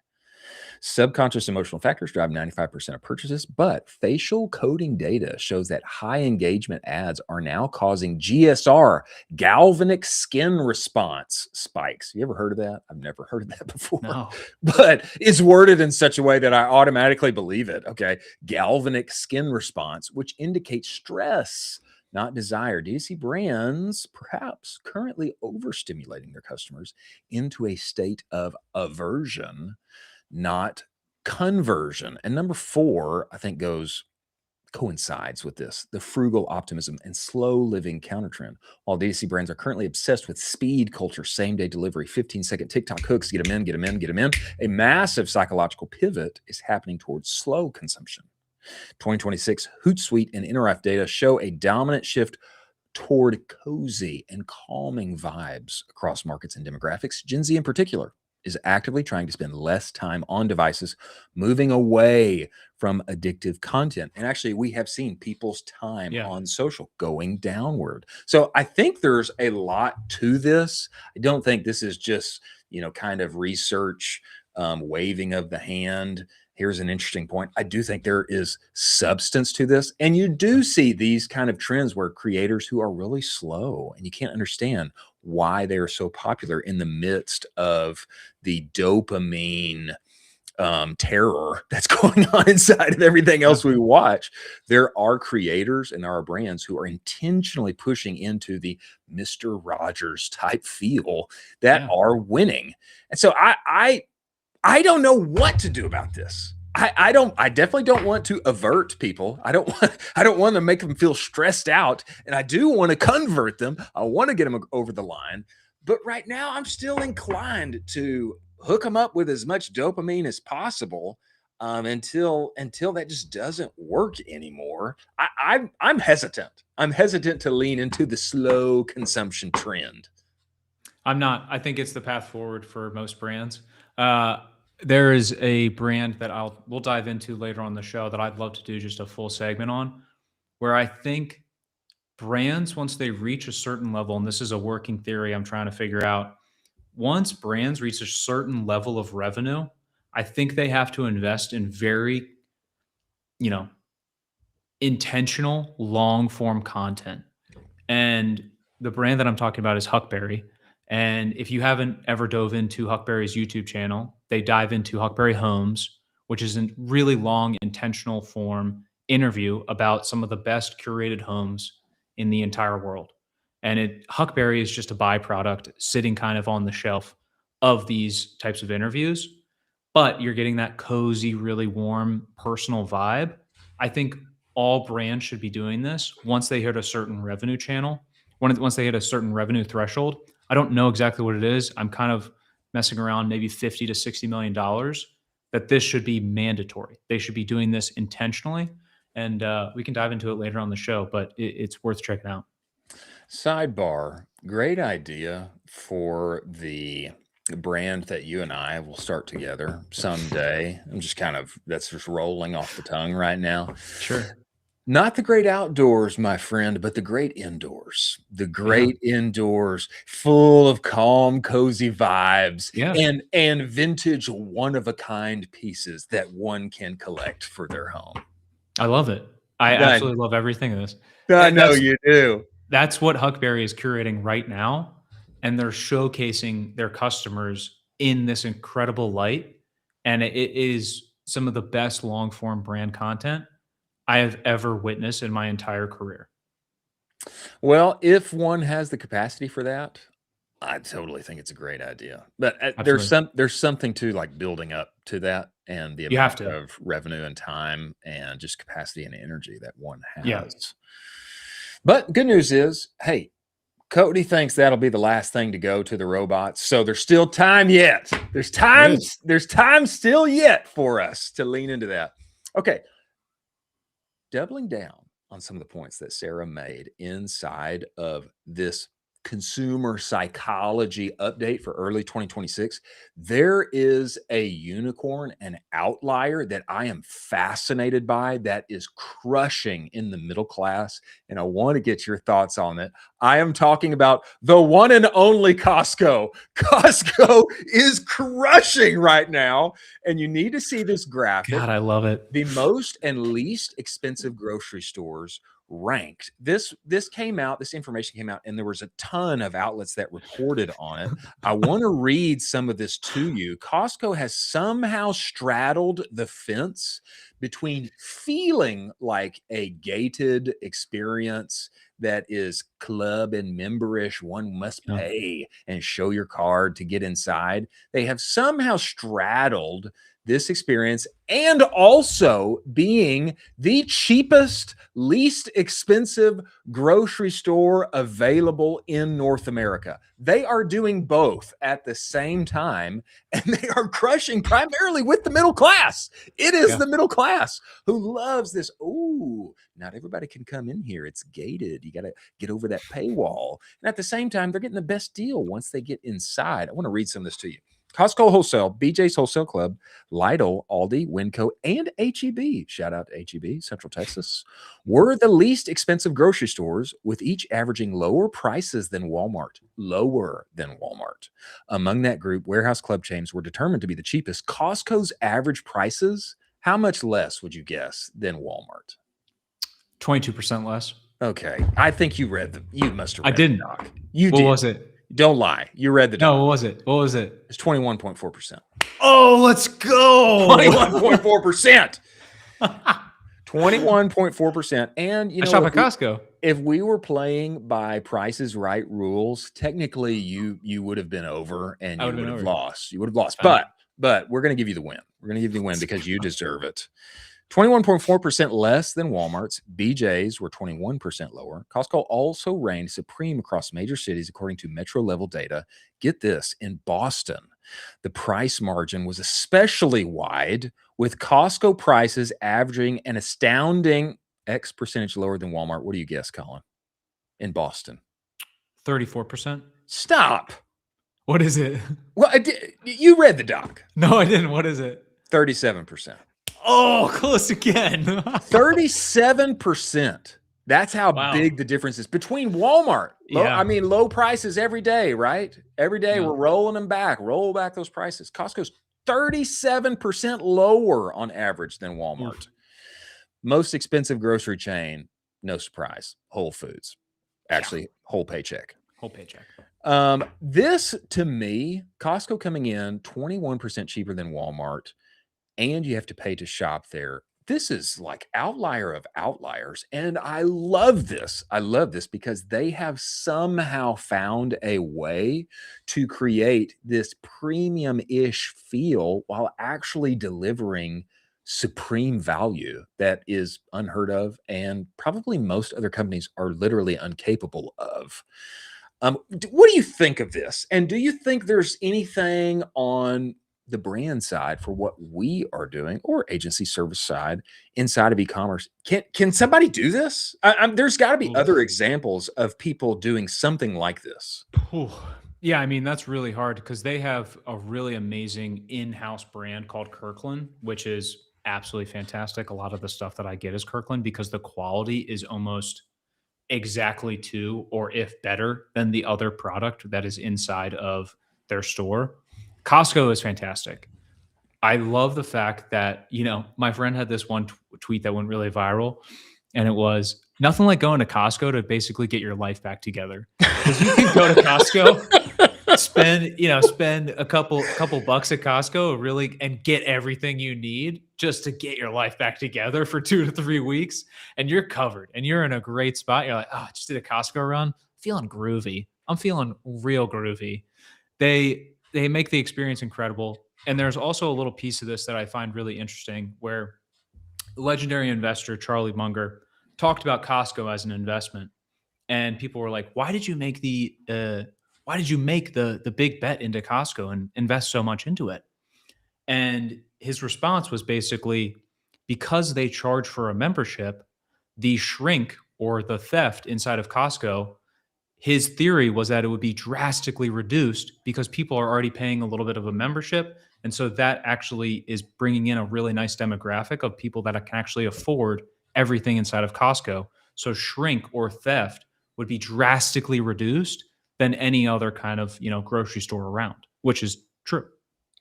Subconscious emotional factors drive 95% of purchases, but facial coding data shows that high engagement ads are now causing GSR, galvanic skin response spikes. You ever heard of that? I've never heard of that before, no, but it's worded in such a way that I automatically believe it. Okay. Galvanic skin response, which indicates stress, not desire. Do you see brands perhaps currently overstimulating their customers into a state of aversion, not conversion? And number 4, I think coincides with this, the frugal optimism and slow living counter trend. While D2C brands are currently obsessed with speed culture, same day delivery, 15-second TikTok hooks, get them in, get them in, get them in, a massive psychological pivot is happening towards slow consumption. 2026 Hootsuite and Interactive data show a dominant shift toward cozy and calming vibes across markets and demographics. Gen Z in particular is actively trying to spend less time on devices, moving away from addictive content. And actually, we have seen people's time yeah, on social going downward. So I think there's a lot to this. I don't think this is just, kind of research, waving of the hand. Here's an interesting point. I do think there is substance to this. And you do see these kind of trends where creators who are really slow and you can't understand why they are so popular in the midst of the dopamine terror that's going on inside of everything yeah, else we watch. There are creators and there are brands who are intentionally pushing into the Mr. Rogers type feel that yeah. are winning. And so I don't know what to do about this. I definitely don't want to avert people. I don't want to make them feel stressed out. And I do want to convert them. I want to get them over the line. But right now I'm still inclined to hook them up with as much dopamine as possible, until that just doesn't work anymore. I'm hesitant. I'm hesitant to lean into the slow consumption trend. I'm not. I think it's the path forward for most brands. Uh, there is a brand that we'll dive into later on the show that I'd love to do just a full segment on, where I think brands, once they reach a certain level, and this is a working theory I'm trying to figure out, once brands reach a certain level of revenue, I think they have to invest in very, you know, intentional long form content. And the brand that I'm talking about is Huckberry. And if you haven't ever dove into Huckberry's YouTube channel, they dive into Huckberry Homes, which is a really long, intentional form interview about some of the best curated homes in the entire world. And Huckberry is just a byproduct sitting kind of on the shelf of these types of interviews. But you're getting that cozy, really warm, personal vibe. I think all brands should be doing this once they hit a certain revenue channel, once they hit a certain revenue threshold. I don't know exactly what it is. I'm kind of messing around, maybe $50 to $60 million. That this should be mandatory. They should be doing this intentionally, and we can dive into it later on the show. But it's worth checking out. Sidebar, great idea for the brand that you and I will start together someday. That's just rolling off the tongue right now. Sure. Not the great outdoors, my friend, but the great indoors. The great indoors, full of calm, cozy vibes, and vintage one-of-a-kind pieces that one can collect for their home. I love it. I absolutely love everything in this. I know you do. That's what Huckberry is curating right now, and they're showcasing their customers in this incredible light, and it is some of the best long-form brand content I have ever witnessed in my entire career. Well, if one has the capacity for that, I totally think it's a great idea. But there's something to like building up to that and the amount of revenue and time and just capacity and energy that one has. Yeah. But good news is, hey, Cody thinks that'll be the last thing to go to the robots. So there's still time yet. There's time still yet for us to lean into that. Okay. Doubling down on some of the points that Sarah made inside of this consumer psychology update for early 2026, there is a unicorn, an outlier that I am fascinated by that is crushing in the middle class. And I want to get your thoughts on it. I am talking about the one and only Costco. Costco is crushing right now. And you need to see this graphic. God, I love it. The most and least expensive grocery stores ranked. This information came out, and there was a ton of outlets that reported on it. I want to read some of this to you. Costco has somehow straddled the fence between feeling like a gated experience that is club and memberish. One must pay and show your card to get inside. They have somehow straddled this experience and also being the cheapest, least expensive grocery store available in North America. They are doing both at the same time, and they are crushing primarily with the middle class. It is the middle class who loves this. Ooh, not everybody can come in here. It's gated. You got to get over that paywall. And at the same time, they're getting the best deal once they get inside. I want to read some of this to you. Costco Wholesale, BJ's Wholesale Club, Lidl, Aldi, Winco, and HEB, shout out to HEB, Central Texas, were the least expensive grocery stores, with each averaging lower prices than Walmart. Among that group, warehouse club chains were determined to be the cheapest. Costco's average prices, how much less would you guess than Walmart? 22% less. Okay. I think you must have read I didn't. the doc. What was it? Don't lie. You read the doc. No, what was it? It's 21.4%. Oh, let's go. 21.4%. 21.4%. And I shop at Costco. If we were playing by Price is Right rules, technically you would have been over and you would have lost. You would have lost. But we're going to give you the win. We're going to give you the win because you deserve it. 21.4% less than Walmart's. BJ's were 21% lower. Costco also reigned supreme across major cities according to metro level data. Get this, in Boston, the price margin was especially wide, with Costco prices averaging an astounding X percentage lower than Walmart. What do you guess, Colin? In Boston? 34%. Stop. What is it? Well, you read the doc. No, I didn't. What is it? 37%. Oh, close again. 37%. That's how big the difference is between Walmart. Low prices every day, right? Every day we're rolling them back, roll back those prices. Costco's 37% lower on average than Walmart. Most expensive grocery chain, no surprise, Whole Foods. Actually, Whole Paycheck. This, to me, Costco coming in 21% cheaper than Walmart, and you have to pay to shop there. this is like outlier of outliers. And I love this. I love this because they have somehow found a way to create this premium-ish feel while actually delivering supreme value that is unheard of and probably most other companies are literally incapable of. What do you think of this? And do you think there's anything on the brand side for what we are doing or agency service side inside of e-commerce? Can somebody do this? There's got to be other Oof. examples of people doing something like this. Oof. Yeah, I mean, that's really hard because they have a really amazing in-house brand called Kirkland, which is absolutely fantastic. A lot of the stuff that I get is Kirkland because the quality is almost exactly to or if better than the other product that is inside of their store. Costco is fantastic. I love the fact that, my friend had this one tweet that went really viral, and it was nothing like going to Costco to basically get your life back together. Because you can go to Costco, spend a couple bucks at Costco really and get everything you need just to get your life back together for 2 to 3 weeks, and you're covered and you're in a great spot. You're like, oh, I just did a Costco run, feeling groovy. I'm feeling real groovy. They make the experience incredible. And there's also a little piece of this that I find really interesting where legendary investor Charlie Munger talked about Costco as an investment, and people were like, "Why did you make the big bet into Costco and invest so much into it?" And his response was basically because they charge for a membership, the shrink or the theft inside of Costco, his theory was that it would be drastically reduced because people are already paying a little bit of a membership. And so that actually is bringing in a really nice demographic of people that can actually afford everything inside of Costco. So shrink or theft would be drastically reduced than any other kind of, grocery store around, which is true.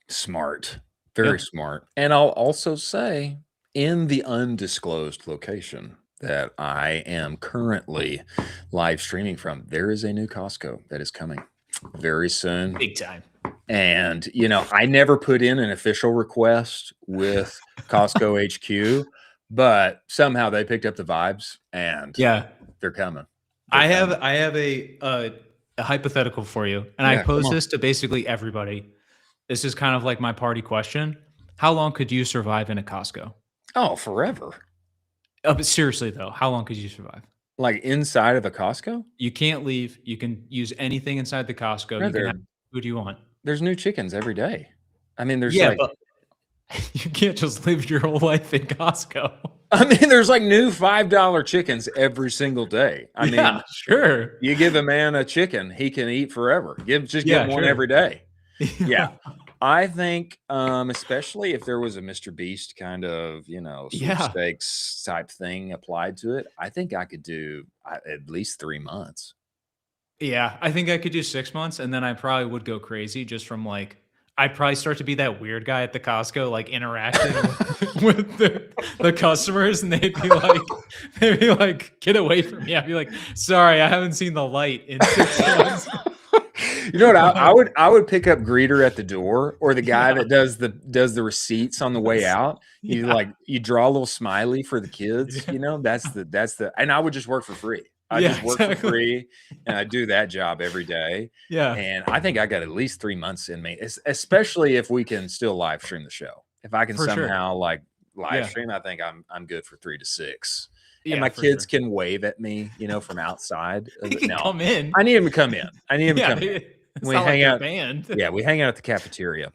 Smart. Very smart. And I'll also say in the undisclosed location that I am currently live streaming from, there is a new Costco that is coming very soon. Big time. And, I never put in an official request with Costco HQ, but somehow they picked up the vibes and they're coming. I have a hypothetical for you, and I pose this to basically everybody. This is kind of like my party question. How long could you survive in a Costco? Oh, forever. But seriously though, how long could you survive? Like inside of a Costco? You can't leave. You can use anything inside the Costco. You can have food you want. There's new chickens every day. I mean, there's but you can't just live your whole life in Costco. I mean, there's like new $5 chickens every single day. I mean, sure. You give a man a chicken, he can eat forever. Give him one every day. Yeah. I think, especially if there was a Mr. Beast kind of, sweepstakes type thing applied to it, I think I could do at least 3 months. Yeah, I think I could do 6 months, and then I probably would go crazy just from I'd probably start to be that weird guy at the Costco, interacting with the customers, and they'd be like, get away from me. I'd be like, sorry, I haven't seen the light in 6 months. You know what? I would pick up greeter at the door or the guy that does the receipts on the way out. You draw a little smiley for the kids. That's the and I would just work for free. I just work for free, and I do that job every day. Yeah, and I think I got at least 3 months in me, especially if we can still live stream the show. If I can somehow live stream, I think I'm good for 3 to 6. And my kids can wave at me, from outside. They can come in. I need them to come in. We hang out. Band. Yeah, we hang out at the cafeteria.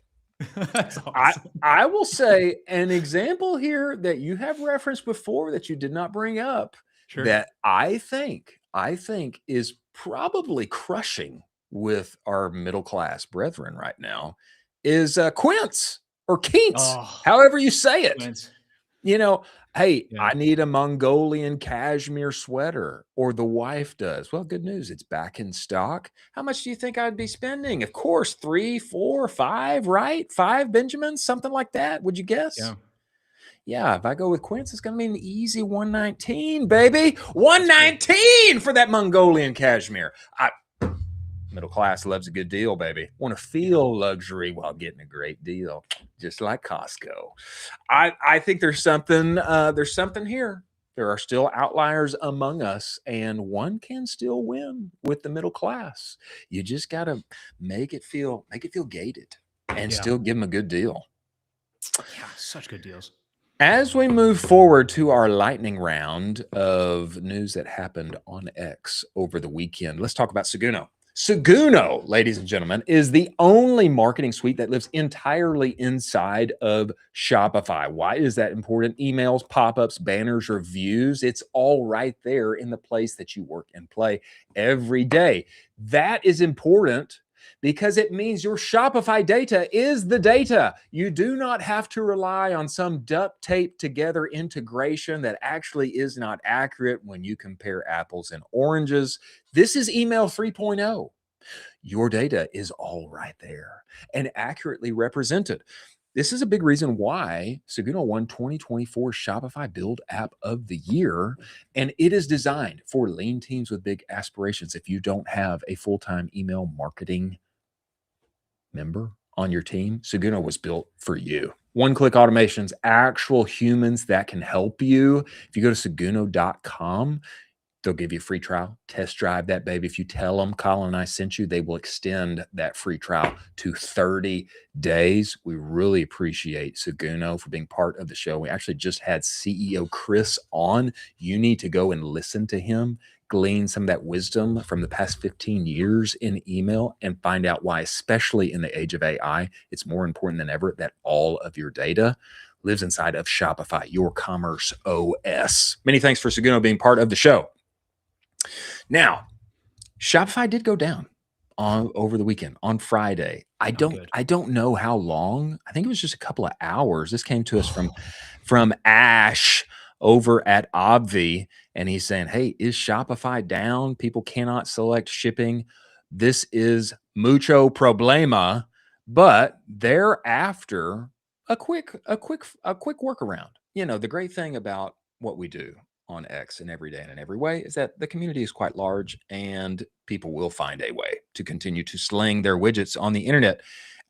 That's awesome. I will say an example here that you have referenced before that you did not bring up that I think is probably crushing with our middle class brethren right now is Quince or Quince, however you say it. Quince. Hey, I need a Mongolian cashmere sweater, or the wife does. Well, good news. It's back in stock. How much do you think I'd be spending? Of course, 3, 4, 5, right? 5 Benjamins, something like that. Would you guess? Yeah. If I go with Quince, it's going to be an easy 119, baby. 119 for that Mongolian cashmere. Middle class loves a good deal, baby. Want to feel luxury while getting a great deal, just like Costco. I think there's something here. There are still outliers among us, and one can still win with the middle class. You just gotta make it feel gated, and Yeah. still give them a good deal. Yeah, such good deals. As we move forward to our lightning round of news that happened on X over the weekend, let's talk about Seguno. Seguno, ladies and gentlemen, is the only marketing suite that lives entirely inside of Shopify. Why is that important? Emails, pop-ups, banners, reviews, it's all right there in the place that you work and play every day. That is important because it means your Shopify data is the data. You do not have to rely on some duct tape together integration that actually is not accurate when you compare apples and oranges. This is email 3.0. Your data is all right there and accurately represented. This is a big reason why Seguno won 2024 Shopify Build App of the Year, and it is designed for lean teams with big aspirations. If you don't have a full-time email marketing member on your team, Seguno was built for you. One-click automations, actual humans that can help you. If you go to seguno.com, they'll give you a free trial. Test drive that baby. If you tell them Colin and I sent you, they will extend that free trial to 30 days. We really appreciate Seguno for being part of the show. We actually just had CEO Chris on. You need to go and listen to him, glean some of that wisdom from the past 15 years in email, and find out why, especially in the age of AI, it's more important than ever that all of your data lives inside of Shopify, your commerce OS. Many thanks for Seguno being part of the show. Now, Shopify did go down over the weekend on Friday. I don't know how long. I think it was just a couple of hours. This came to us from Ash over at Obvi, and he's saying, "Hey, is Shopify down? People cannot select shipping. This is mucho problema." But thereafter, a quick workaround. You know, the great thing about what we do on X and every day and in every way is that the community is quite large and people will find a way to continue to sling their widgets on the internet.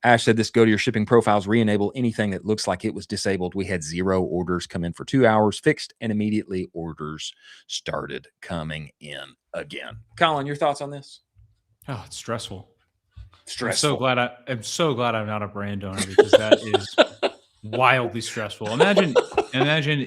Ash said this: go to your shipping profiles, re-enable anything that looks like it was disabled. We had 0 orders come in for 2 hours, fixed, and immediately orders started coming in again. Colin, your thoughts on this? Oh, it's stressful. Stressful. I'm so glad I'm not a brand owner, because that is wildly stressful. Imagine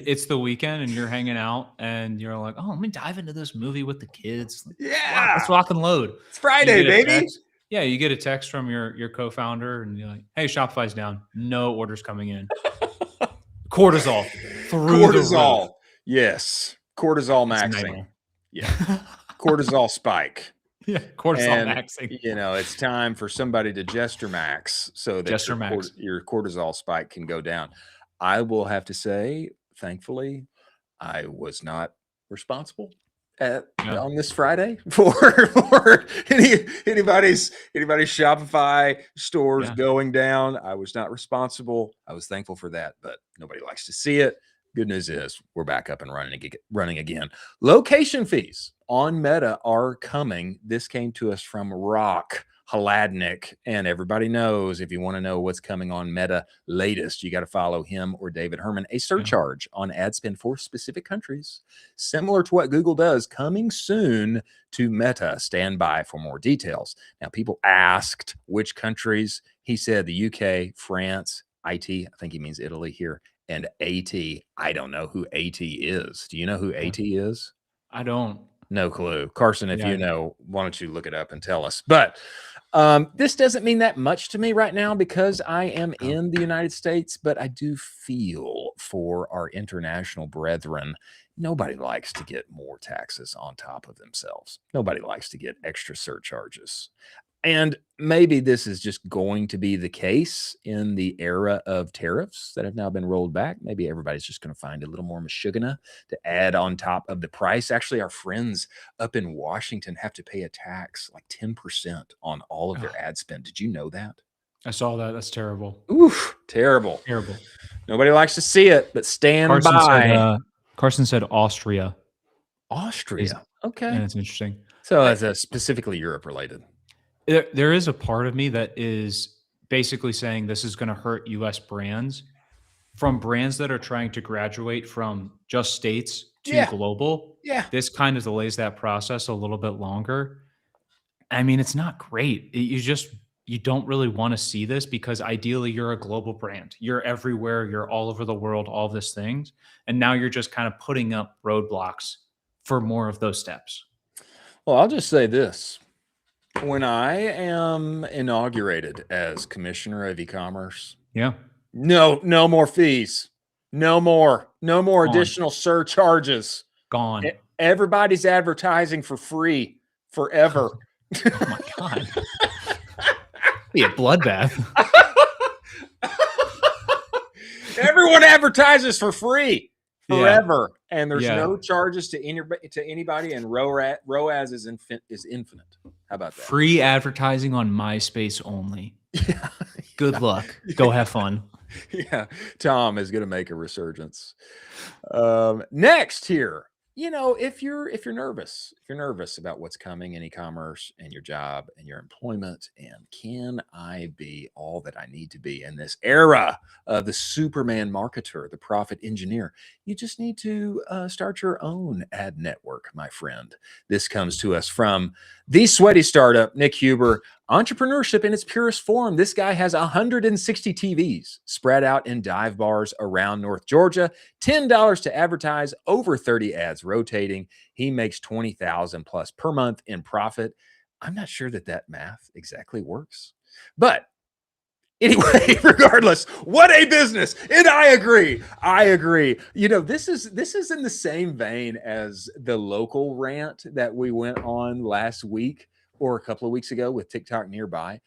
it's the weekend and you're hanging out and you're like, "Oh, let me dive into this movie with the kids. Yeah, Let's rock and load." It's Friday, baby. Yeah, you get a text from your co-founder and you're like, "Hey, Shopify's down. No orders coming in." Cortisol through the roof. Yes, cortisol maxing. Yeah, cortisol spike. Yeah, cortisol maxing. You know, it's time for somebody to gesture max so that your cortisol spike can go down. I will have to say, thankfully, I was not responsible on this Friday for anybody's Shopify stores going down. I was not responsible. I was thankful for that, but nobody likes to see it. Good news is we're back up and running again. Location fees on Meta are coming. This came to us from Rock Haladnik, and everybody knows if you want to know what's coming on Meta latest, you got to follow him or David Herman. A surcharge on ad spend for specific countries, similar to what Google does, coming soon to Meta. Stand by for more details. Now, people asked which countries. He said the UK, France, IT, I think he means Italy here, and AT. I don't know who AT is. Do you know who AT is? I don't. No clue. Carson, if you know, why don't you look it up and tell us? But this doesn't mean that much to me right now because I am in the United States, but I do feel for our international brethren. Nobody likes to get more taxes on top of themselves. Nobody likes to get extra surcharges. And maybe this is just going to be the case in the era of tariffs that have now been rolled back. Maybe everybody's just going to find a little more mashugana to add on top of the price. Actually, our friends up in Washington have to pay a tax like 10% on all of their ad spend. Did you know that? I saw that. That's terrible. Oof, terrible. Nobody likes to see it, but stand by. Carson said Austria. Okay. And it's interesting. So it's specifically Europe related. There is a part of me that is basically saying this is going to hurt US brands, from brands that are trying to graduate from just states to Yeah, global. yeah. This kind of delays that process a little bit longer. I mean, it's not great. You don't really want to see this, because ideally you're a global brand. You're everywhere, you're all over the world, all these things. And now you're just kind of putting up roadblocks for more of those steps. Well, I'll just say this. When I am inaugurated as commissioner of e-commerce, Yeah. no more fees. No more Gone. additional surcharges. Gone. Everybody's advertising for free forever. Oh my God. Be a bloodbath. Everyone advertises for free Yeah. forever, and there's Yeah. no charges to anybody, and ROAS is infinite. How about that? Free advertising on MySpace only. Yeah. Good luck. Go have fun. Yeah, Tom is going to make a resurgence. Next here, if you're nervous, about what's coming in e-commerce and your job and your employment, and can I be all that I need to be in this era of the Superman marketer, the profit engineer, you just need to start your own ad network, my friend. This comes to us from the sweaty startup, Nick Huber. Entrepreneurship in its purest form. This guy has 160 TVs spread out in dive bars around North Georgia, $10 to advertise, over 30 ads rotating. He makes $20,000 plus per month in profit. I'm not sure that math exactly works, but anyway, regardless, what a business. And I agree. This is in the same vein as the local rant that we went on last week or a couple of weeks ago with TikTok Nearby.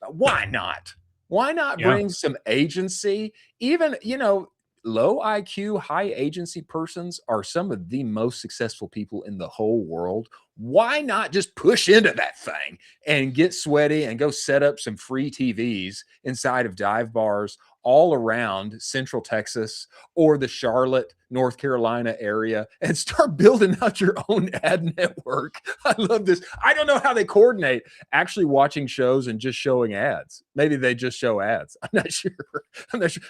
Why not? Why not Yeah. bring some agency? Even, low IQ, high agency persons are some of the most successful people in the whole world. Why not just push into that thing and get sweaty and go set up some free TVs inside of dive bars all around Central Texas or the Charlotte, North Carolina area, and start building out your own ad network? I love this. I don't know how they coordinate actually watching shows and just showing ads. Maybe they just show ads. I'm not sure.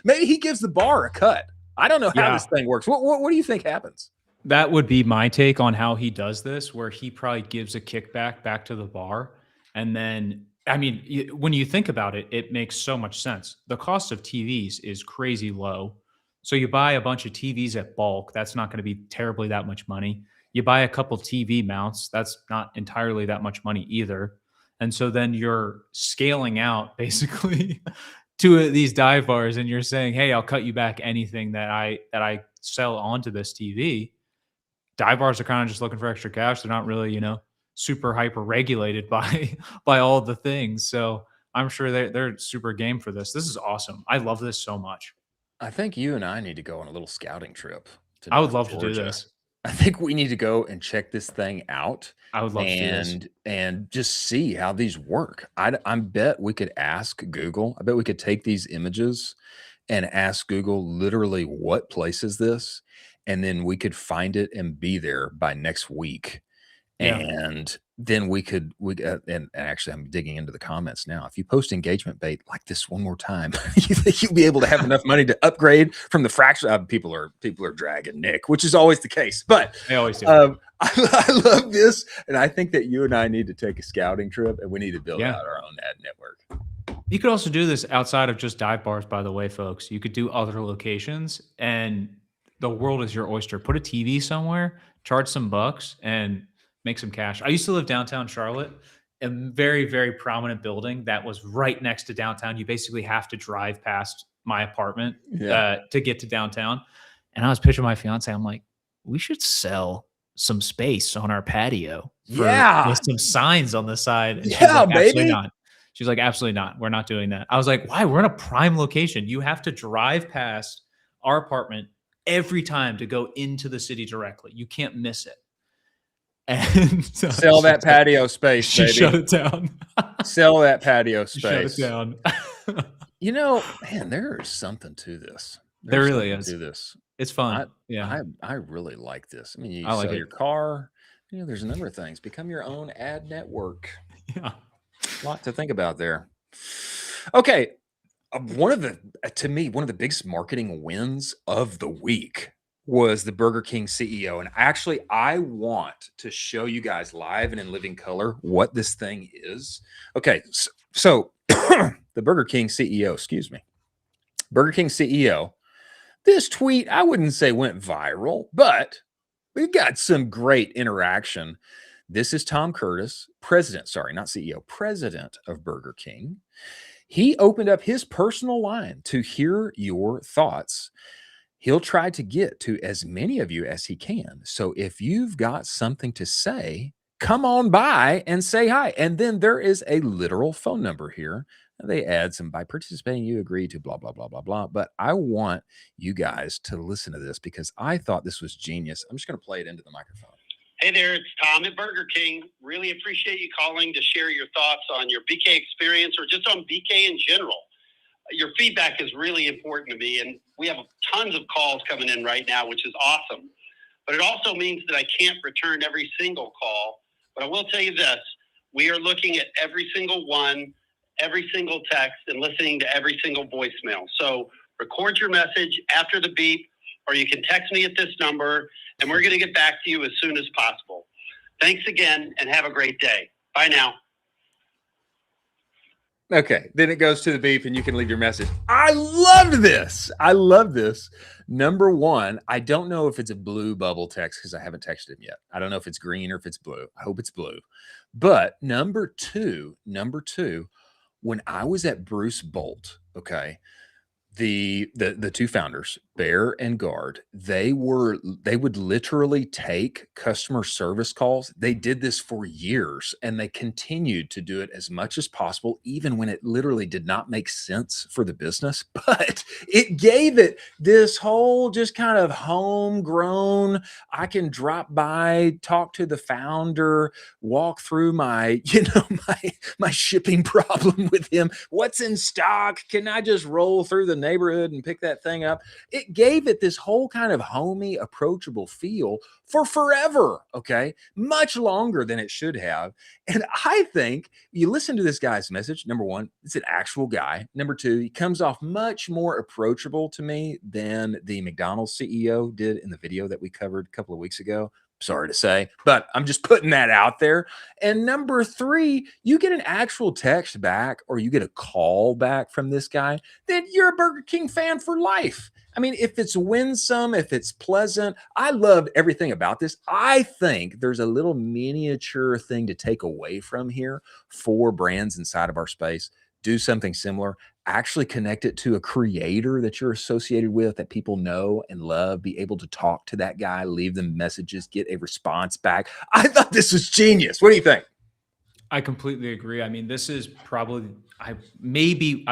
Maybe he gives the bar a cut. I don't know how this thing works. What do you think happens? That would be my take on how he does this, where he probably gives a kickback back to the bar. And then, I mean, when you think about it, it makes so much sense. The cost of TVs is crazy low. So you buy a bunch of TVs at bulk. That's not going to be terribly that much money. You buy a couple TV mounts. That's not entirely that much money either. And so then you're scaling out basically to these dive bars, and you're saying, "Hey, I'll cut you back anything that I sell onto this TV." Dive bars are kind of just looking for extra cash. They're not really, super hyper regulated by by all the things. So I'm sure they're super game for this. This is awesome. I love this so much. I think you and I need to go on a little scouting trip to I would North love to do Georgia. this. I think we need to go and check this thing out I would love to do this. and just see how these work. I bet we could ask Google. I bet we could take these images and ask Google literally what place is this, and then we could find it and be there by next week. Yeah. And then and actually I'm digging into the comments now. If you post engagement bait like this one more time, you think you'll be able to have enough money to upgrade from the fraction? People are dragging Nick, which is always the case. But They always do. I love this, and I think that you and I need to take a scouting trip, and we need to build out our own ad network. You could also do this outside of just dive bars, by the way, folks. You could do other locations, and the world is your oyster. Put a TV somewhere, charge some bucks, and make some cash. I used to live downtown Charlotte, a very, very prominent building that was right next to downtown. You basically have to drive past my apartment to get to downtown. And I was pitching my fiance. I'm like, we should sell some space on our patio with some signs on the side. And she's like, absolutely not. She's like, absolutely not. We're not doing that. I was like, why? We're in a prime location. You have to drive past our apartment every time to go into the city directly. You can't miss it. And so sell that patio space, she baby. Shut it down. Sell that patio space. Shut it down. Man, there's something to this. There really is. To this. It's fun. I really like this. I mean, you I like sell it. your car. There's a number of things. Become your own ad network. Yeah. lot to think about there. Okay, to me, one of the biggest marketing wins of the week was the Burger King CEO. And actually, I want to show you guys live and in living color what this thing is. Okay, so the Burger King CEO, excuse me, Burger King CEO, this tweet, I wouldn't say went viral, but we got some great interaction. This is Tom Curtis, president, sorry, not CEO, president of Burger King. He opened up his personal line to hear your thoughts. He'll try to get to as many of you as he can. So if you've got something to say, come on by and say hi. And then there is a literal phone number here. They add some by participating, you agree to blah, blah, blah, blah, blah. But I want you guys to listen to this because I thought this was genius. I'm just going to play it into the microphone. Hey there, it's Tom at Burger King. Really appreciate you calling to share your thoughts on your BK experience or just on BK in general. Your feedback is really important to me, and we have tons of calls coming in right now, which is awesome. But it also means that I can't return every single call. But I will tell you this, we are looking at every single one, every single text, and listening to every single voicemail. So record your message after the beep, or you can text me at this number, and we're going to get back to you as soon as possible. Thanks again, and have a great day. Bye now. Okay, then it goes to the beep and you can leave your message. I loved this. I love this. Number one, I don't know if it's a blue bubble text because I haven't texted him yet. I don't know if it's green or if it's blue. I hope it's blue. But number two, when I was at Bruce Bolt, okay, the two founders, Bear and Guard, they would literally take customer service calls. They did this for years and they continued to do it as much as possible, even when it literally did not make sense for the business. But it gave it this whole just kind of homegrown, I can drop by, talk to the founder, walk through my, my shipping problem with him. What's in stock? Can I just roll through the neighborhood and pick that thing up? It gave it this whole kind of homey, approachable feel for forever, okay? Much longer than it should have. And I think you listen to this guy's message. Number one, it's an actual guy. Number two, he comes off much more approachable to me than the McDonald's CEO did in the video that we covered a couple of weeks ago. Sorry to say, but I'm just putting that out there. And number three, you get an actual text back or you get a call back from this guy, then you're a Burger King fan for life. I mean, if it's winsome, if it's pleasant, I loved everything about this. I think there's a little miniature thing to take away from here for brands inside of our space. Do something similar. Actually connect it to a creator that you're associated with that people know and love. Be able to talk to that guy, leave them messages, get a response back. I thought this was genius. What do you think? I completely agree. I mean, this is probably, I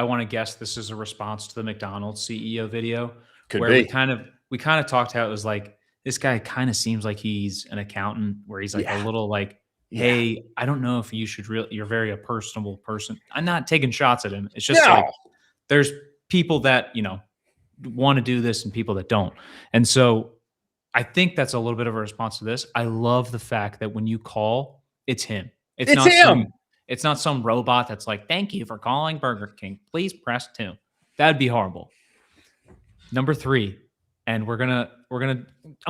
want to guess this is a response to the McDonald's CEO video. Could where be. we kind of talked how it was like, this guy kind of seems like he's an accountant where he's like a little like, hey, I don't know if you should you're very a personable person. I'm not taking shots at him. It's just like, there's people that, want to do this and people that don't. And so I think that's a little bit of a response to this. I love the fact that when you call, it's him. It's not him. It's not some robot that's like, thank you for calling Burger King. Please press 2. That'd be horrible. Number 3, and I'm gonna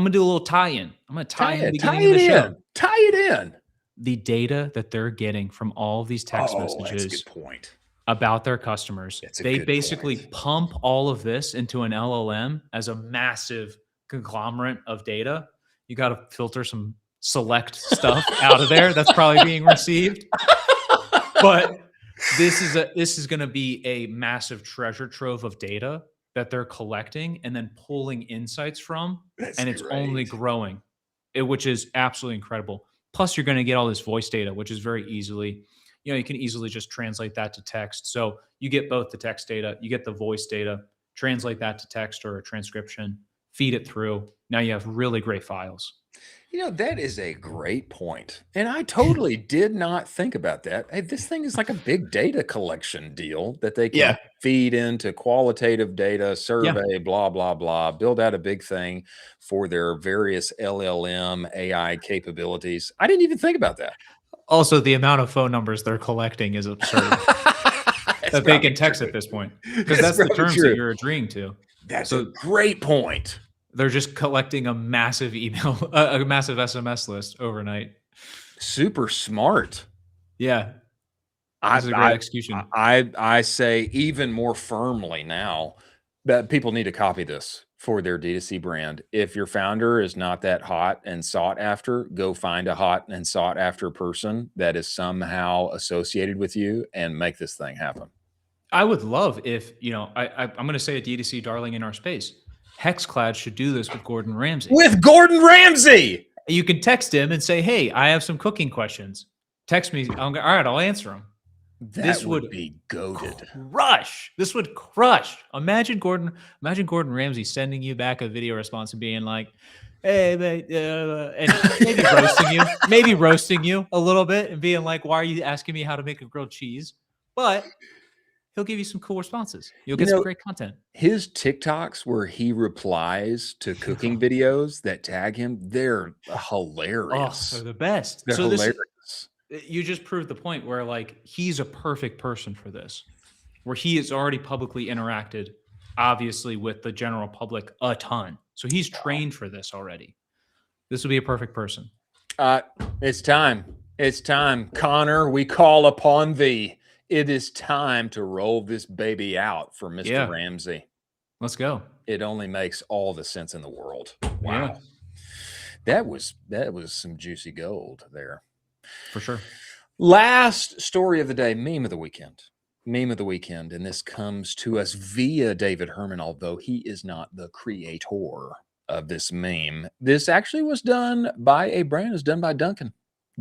do a little tie-in. I'm gonna tie in the beginning of the show. Tie it in. The data that they're getting from all of these text messages that's a good point. About their customers. They basically pump all of this into an LLM as a massive conglomerate of data. You got to filter some select stuff out of there that's probably being received. But this is going to be a massive treasure trove of data that they're collecting and then pulling insights from. And it's only growing, which is absolutely incredible. Plus, you're going to get all this voice data, which is very easily, you can easily just translate that to text. So you get both the text data, you get the voice data, translate that to text or a transcription, feed it through. Now you have really great files. That is a great point. And I totally did not think about that. Hey, this thing is like a big data collection deal that they can feed into qualitative data, survey, blah, blah, blah, build out a big thing for their various LLM AI capabilities. I didn't even think about that. Also, the amount of phone numbers they're collecting is absurd. That they can text true. at this point, because that's the terms true. that you're agreeing to. That's a great point. They're just collecting a massive email, a massive SMS list overnight. Super smart. Yeah. This is a great execution. I say even more firmly now that people need to copy this for their D2C brand. If your founder is not that hot and sought after, go find a hot and sought after person that is somehow associated with you and make this thing happen. I would love if, I'm going to say a D2C darling in our space. Hexclad should do this with Gordon Ramsay. With Gordon Ramsay! You can text him and say, hey, I have some cooking questions. Text me. All right, I'll answer them. This would be goated. Crush. This would crush. Imagine Gordon Ramsay sending you back a video response and being like, hey, mate, and maybe roasting you a little bit and being like, why are you asking me how to make a grilled cheese? But he'll give you some cool responses. You'll get some great content. His TikToks where he replies to cooking videos that tag him, they're hilarious. Oh, they're the best. They're hilarious. You just proved the point where like he's a perfect person for this, where he has already publicly interacted, obviously, with the general public a ton. So he's trained for this already. This would be a perfect person. It's time. It's time. Connor, we call upon thee. It is time to roll this baby out for Mr. Ramsay. Let's go. It only makes all the sense in the world. Wow. Yeah. That was some juicy gold there. For sure. Last story of the day, meme of the weekend. And this comes to us via David Herman, although he is not the creator of this meme. This actually was done by a brand. It's done by Dunkin'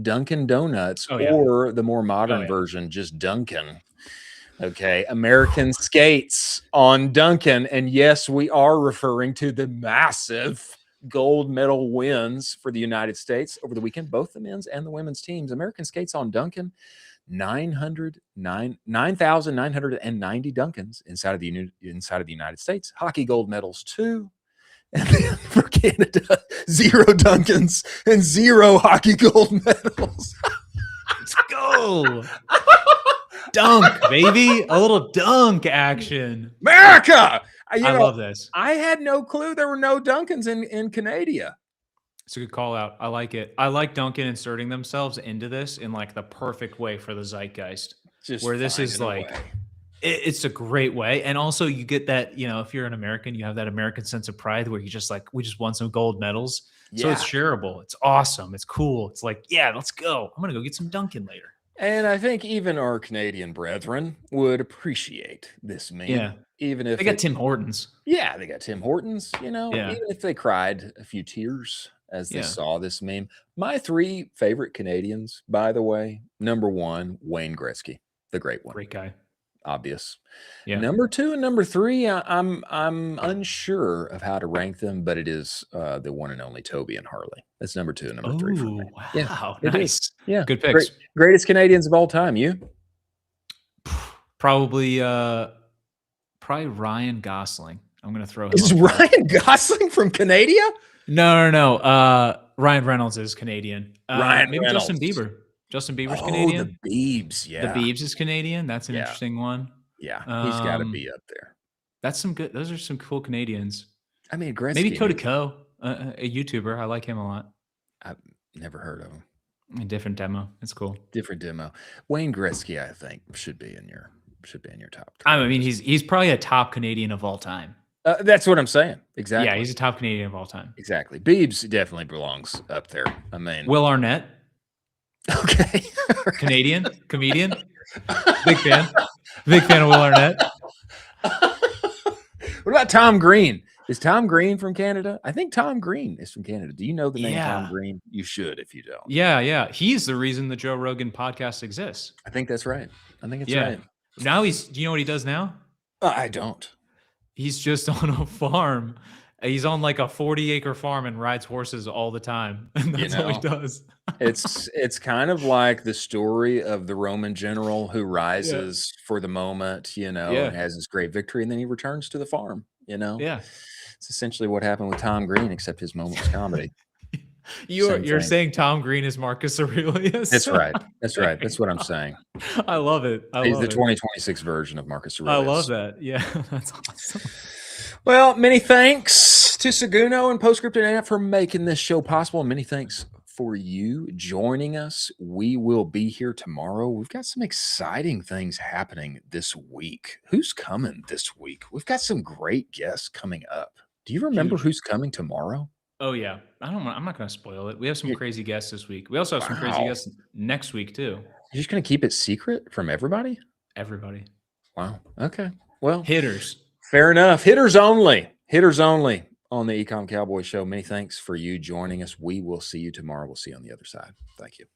Donuts, or the more modern version, just Dunkin'. Okay, American skates on Dunkin'. And yes, we are referring to the massive gold medal wins for the United States over the weekend, both the men's and the women's teams. American skates on Dunkin', 9,990 Dunkins inside of the United States. Hockey gold medals too. And then for Canada, 0 Dunkins and 0 hockey gold medals. Let's go. Dunk, baby. A little dunk action. America! I love this. I had no clue there were no Dunkins in Canada. It's a good call out. I like it. I like Dunkin' inserting themselves into this in like the perfect way for the zeitgeist. Just where this is like, it's a great way. And also you get that, if you're an American, you have that American sense of pride where you just like, we just won some gold medals. Yeah. So it's shareable. It's awesome. It's cool. It's like, yeah, let's go. I'm going to go get some Dunkin' later. And I think even our Canadian brethren would appreciate this meme. Yeah. Even if they got Tim Hortons. Yeah, they got Tim Hortons, even if they cried a few tears as they saw this meme. My 3 favorite Canadians, by the way, number 1, Wayne Gretzky, the great one. Great guy. Obvious. Yeah. Number 2 and number 3, I'm unsure of how to rank them, but it is the one and only Toby and Harley. That's number 2 and number 3 for me. Wow. Yeah, Nice. Yeah. Good picks. Greatest Canadians of all time. You? Probably Ryan Gosling. I'm going to throw him. Is Ryan Gosling from Canada? No. Ryan Reynolds is Canadian. Maybe Reynolds. Justin Bieber. Justin Bieber's Canadian. The Biebs, yeah. The Biebs is Canadian. That's an interesting one. Yeah, he's got to be up there. That's some good. Those are some cool Canadians. I mean, Gretzky. Maybe Cody Ko, a YouTuber. I like him a lot. I've never heard of him. A different demo. It's cool. Different demo. Wayne Gretzky, I think, should be in your top 10. I mean, he's probably a top Canadian of all time. That's what I'm saying. Exactly. Yeah, he's a top Canadian of all time. Exactly. Biebs definitely belongs up there. I mean, Will Arnett. Okay. Canadian comedian. Big fan. Big fan of Will Arnett. What about Tom Green? Is Tom Green from Canada? I think Tom Green is from Canada. Do you know the name Tom Green? You should if you don't. Yeah. He's the reason the Joe Rogan podcast exists. I think that's right. I think it's right. Now do you know what he does now? I don't. He's just on a farm. He's on like a 40-acre farm and rides horses all the time. And that's all he does. It's kind of like the story of the Roman general who rises for the moment, and has this great victory, and then he returns to the farm, Yeah. It's essentially what happened with Tom Green, except his moment was comedy. You're saying Tom Green is Marcus Aurelius? That's right. That's right. That's what I'm saying. I love it. He's the 2026 version of Marcus I Aurelius. love that. Yeah, that's awesome. Well, many thanks to Seguno and PostScript.net for making this show possible. Many thanks for you joining us. We will be here tomorrow. We've got some exciting things happening this week. Who's coming this week? We've got some great guests coming up. Do you remember who's coming tomorrow? Oh yeah, I'm not going to spoil it. We have some crazy guests this week. We also have some crazy guests next week too. You're just going to keep it secret from everybody? Everybody. Wow. Okay. Well, hitters. Fair enough. Hitters only. Hitters only on the Ecom Cowboy Show. Many thanks for you joining us. We will see you tomorrow. We'll see you on the other side. Thank you.